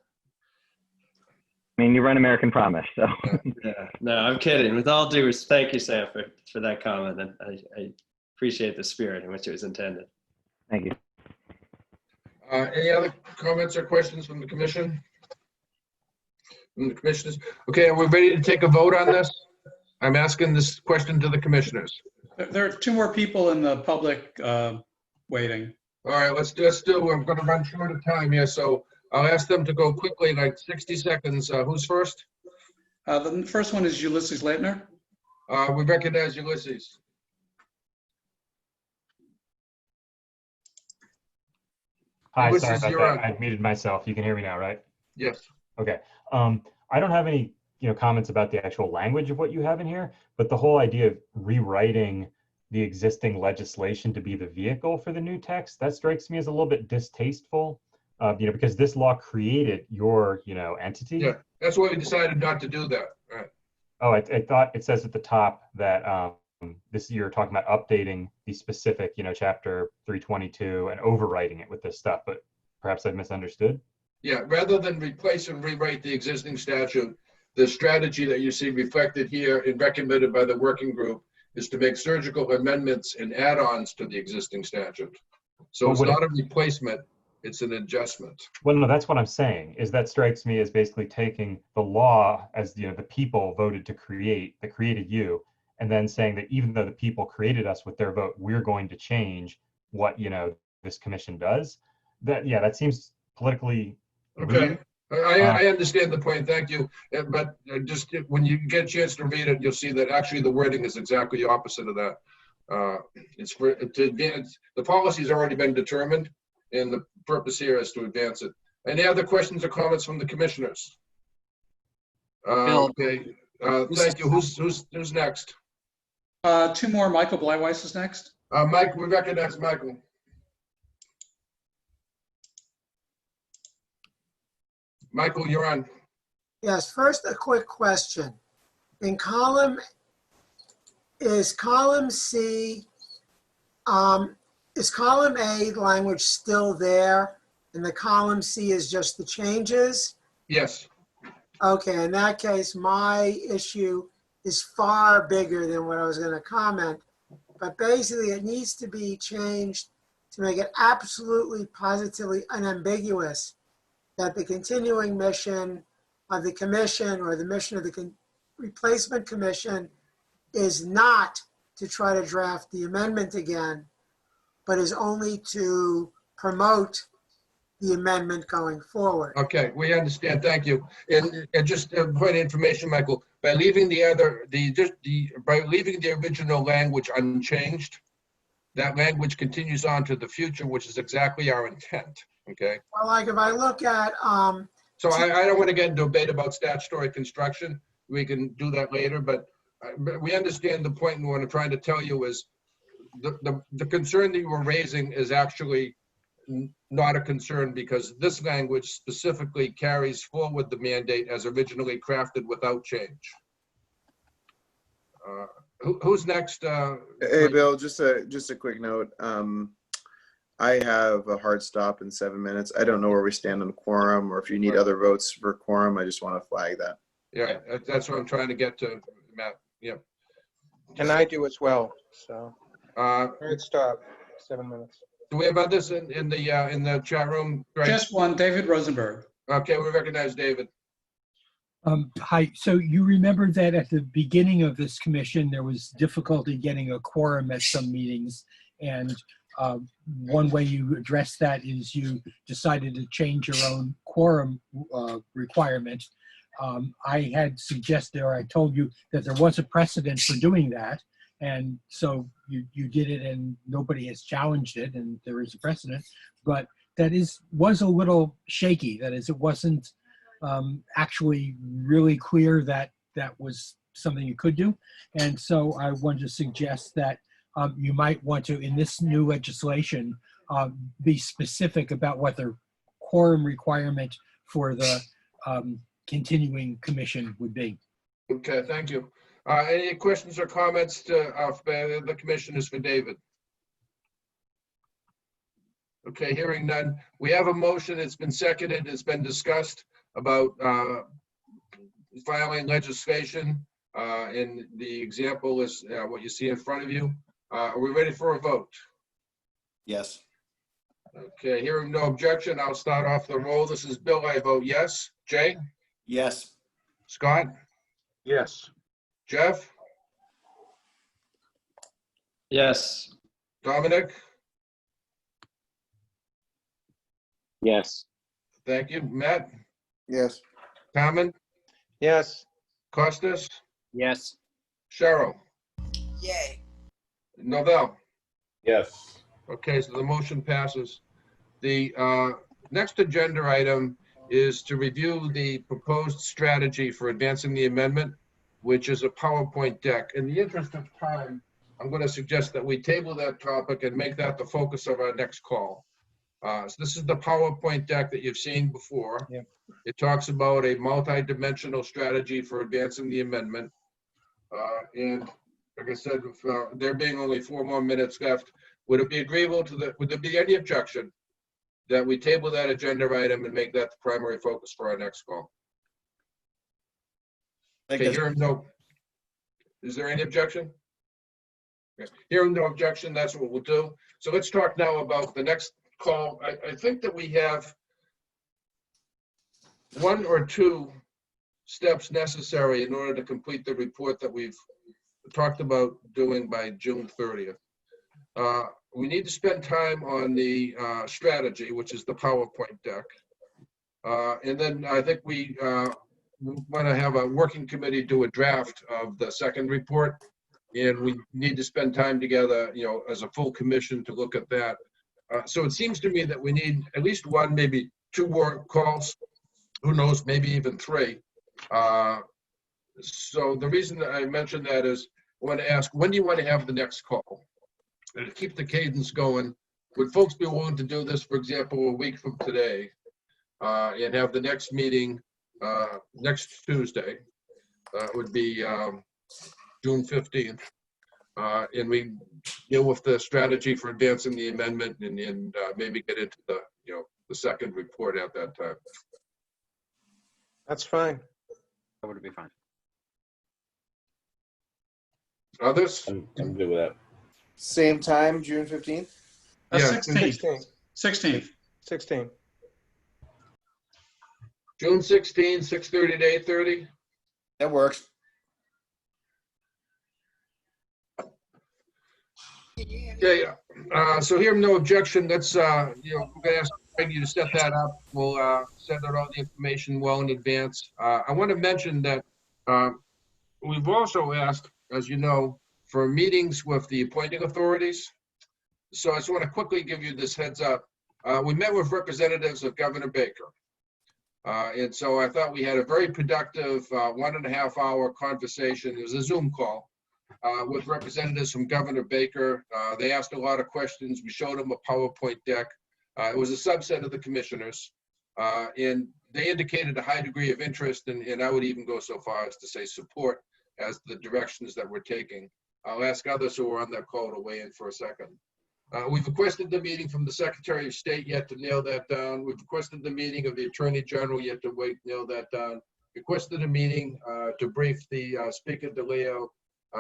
I mean, you run American Promise, so. Yeah, no, I'm kidding. With all due respect, thank you, Sam, for that comment. And I appreciate the spirit in which it was intended. Thank you. Any other comments or questions from the commission? From the commissioners? Okay, are we ready to take a vote on this? I'm asking this question to the commissioners. There are two more people in the public waiting. All right, let's do. I'm going to run short of time here, so I'll ask them to go quickly, like 60 seconds. Who's first? The first one is Ulysses Leitner. We recognize Ulysses. Hi, Ulysses, sorry you're about that. on. I muted myself. You can hear me now, right? Yes. Okay. I don't have any, comments about the actual language of what you have in here, but the whole idea of rewriting the existing legislation to be the vehicle for the new text, that strikes me as a little bit distasteful, because this law created your, entity. Yeah, that's why we decided not to do that. Right. Oh, I thought it says at the top that this you're talking about updating the specific, chapter 322 and overwriting it with this stuff, but perhaps I've misunderstood. Yeah, rather than replace and rewrite the existing statute, the strategy that you see reflected here and recommended by the working group is to make surgical amendments and add-ons to the existing statute. So it's not a replacement, it's an adjustment. Well, no, that's what I'm saying, is that strikes me as basically taking the law as, the people voted to create, that created you, and then saying that even though the people created us with their vote, we're going to change what, this commission does. That seems politically. Okay, I understand the point, thank you. But just when you get a chance to read it, you'll see that actually the wording is exactly the opposite of that. It's for to advance, the policy's already been determined, and the purpose here is to advance it. Any other questions or comments from the commissioners? Okay, thank you. Who's next? Two more. Michael Bleiweiss is next. Mike, we recognize Michael. Michael, you're on. Yes, first a quick question. In is column C, is column A language still there and the column C is just the changes? Yes. Okay, in that case, my issue is far bigger than what I was going to comment, but basically it needs to be changed to make it absolutely, positively unambiguous that the continuing mission of the commission or the mission of the replacement commission is not to try to draft the amendment again, but is only to promote the amendment going forward. Okay, we understand. Thank you. And just a point of information, Michael, by leaving the original language unchanged, that language continues on to the future, which is exactly our intent. Okay, Well, like if I look at, so I don't want to get into a debate about statutory construction. We can do that later, but we understand the point, and what I'm trying to tell you is the concern that you were raising is actually not a concern, because this language specifically carries forward the mandate as originally crafted without change. Who's next? Hey, Bill, just a quick note. I have a hard stop in 7 minutes. I don't know where we stand on quorum, or if you need other votes for quorum. I just want to flag that. Yeah, that's what I'm trying to get to, Matt. Yep. And I do as well, so. Uh, Hard stop, 7 minutes. Do we have others in the chat room? Greg? Just one, David Rosenberg. Okay, we recognize David. Hi, so you remember that at the beginning of this commission, there was difficulty getting a quorum at some meetings. And one way you addressed that is you decided to change your own quorum requirement. I had suggested, or I told you that there was a precedent for doing that. And so you did it and nobody has challenged it, and there is a precedent, but that was a little shaky. That is, it wasn't actually really clear that that was something you could do. And so I wanted to suggest that you might want to, in this new legislation, be specific about what the quorum requirement for the continuing commission would be. Okay, thank you. Any questions or comments to the commissioners for David? Okay, hearing none. We have a motion. It's been seconded. It's been discussed about filing legislation. And the example is what you see in front of you. Are we ready for a vote? Yes. Okay, hearing no objection, I'll start off the roll. This is Bill. I vote yes. Jay? Yes. Scott? Yes. Jeff? Yes. Dominic? Yes. Thank you. Matt? Yes. Carmen? Yes. Costas? Yes. Cheryl? Yay. Novell? Yes. Okay, so the motion passes. The next agenda item is to review the proposed strategy for advancing the amendment, which is a PowerPoint deck. In the interest of time, I'm going to suggest that we table that topic and make that the focus of our next call. So this is the PowerPoint deck that you've seen before. Yeah. It talks about a multi-dimensional strategy for advancing the amendment. And like I said, with, there being only 4 more minutes left, would it be agreeable to would there be any objection that we table that agenda item and make that the primary focus for our next call? Okay, hearing no, is there any objection? Okay. Hearing no objection, that's what we'll do. So let's talk now about the next call. I think that we have 1 or 2 steps necessary in order to complete the report that we've talked about doing by June 30th. We need to spend time on the strategy, which is the PowerPoint deck. And then I think we want to have a working committee do a draft of the second report. And we need to spend time together, you know, as a full commission to look at that. So it seems to me that we need at least 1, maybe 2 more calls. Who knows, maybe even 3. So the reason that I mentioned that is I want to ask, when do you want to have the next call? And to keep the cadence going, would folks be willing to do this, for example, a week from today, and have the next meeting next Tuesday? Would be June 15th. And we deal with the strategy for advancing the amendment and maybe get into the, you know, the second report at that time. That's fine. That would be fine. Others? I'm good with that. Same time, June 15th? Yeah, 16th. 16th. 16. June 16th, 6:30 to 8:30. That works. Okay, so here, no objection. Let's, you know, we're gonna ask you to set that up. We'll send out all the information well in advance. I want to mention that we've also asked, as you know, for meetings with the appointing authorities. So I just want to quickly give you this heads up. We met with representatives of Governor Baker. And so I thought we had a very productive 1.5-hour conversation. It was a Zoom call with representatives from Governor Baker. They asked a lot of questions. We showed them a PowerPoint deck. It was a subset of the commissioners. And they indicated a high degree of interest, and I would even go so far as to say support as the directions that we're taking. I'll ask others who are on that call to weigh in for a second. We've requested the meeting from the Secretary of State yet to nail that down. We've requested the meeting of the Attorney General yet to nail that down. Requested a meeting to brief the Speaker DeLeo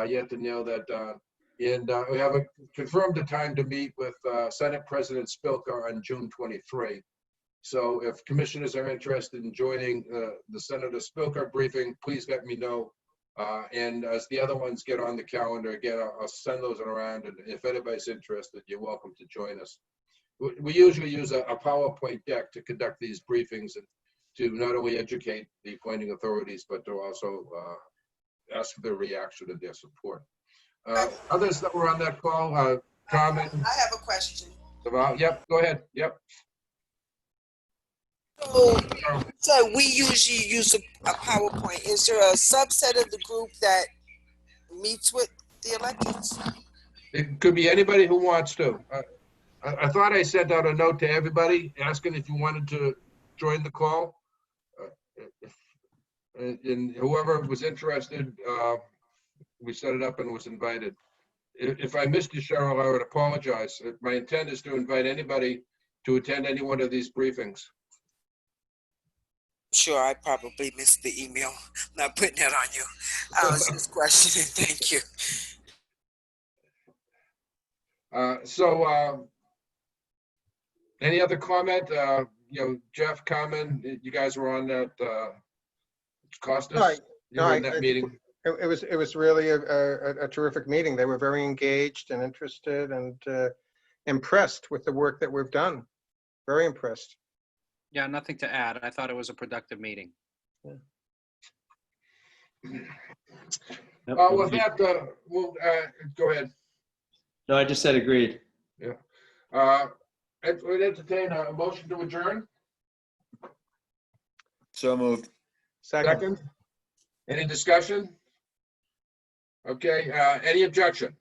yet to nail that down. And we have confirmed a time to meet with Senate President Spilka on June 23. So if commissioners are interested in joining the Senator Spilka briefing, please let me know. And as the other ones get on the calendar, again, I'll send those around. And if anybody's interested, you're welcome to join us. We usually use a PowerPoint deck to conduct these briefings and to not only educate the appointing authorities, but to also ask for their reaction and their support. Others that were on that call, Carmen. I have a question. Yep, go ahead. Yep. So we usually use a PowerPoint. Is there a subset of the group that meets with the electeds? It could be anybody who wants to. I thought I sent out a note to everybody asking if you wanted to join the call. And whoever was interested, we set it up and was invited. If I missed you, Cheryl, I would apologize. My intent is to invite anybody to attend any one of these briefings. Sure, I probably missed the email. Not putting that on you. I was just questioning. Thank you. Any other comment? Jeff, Carmen, you guys were on that. Costas, you were in that meeting. It was really a terrific meeting. They were very engaged and interested and impressed with the work that we've done. Very impressed. Yeah, nothing to add. I thought it was a productive meeting. Yeah. With that, we'll go ahead. No, I just said agreed. Yeah. I would entertain a motion to adjourn. So moved. Second. Any discussion? Okay. Any objection?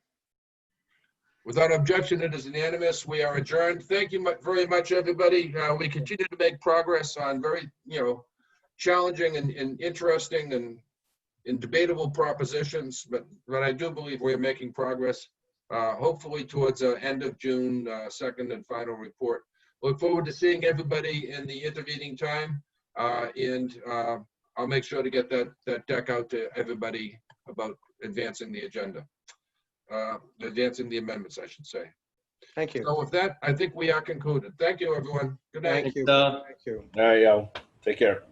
Without objection, it is unanimous. We are adjourned. Thank you very much, everybody. We continue to make progress on very, challenging and interesting and debatable propositions, but I do believe we're making progress, hopefully towards the end of June, second and final report. Look forward to seeing everybody in the intervening time, and I'll make sure to get that deck out to everybody about advancing the agenda. Advancing the amendments, I should say. Thank you. So with that, I think we are concluded. Thank you, everyone. Good night. Thank you. Thank you. All right, y'all. Take care.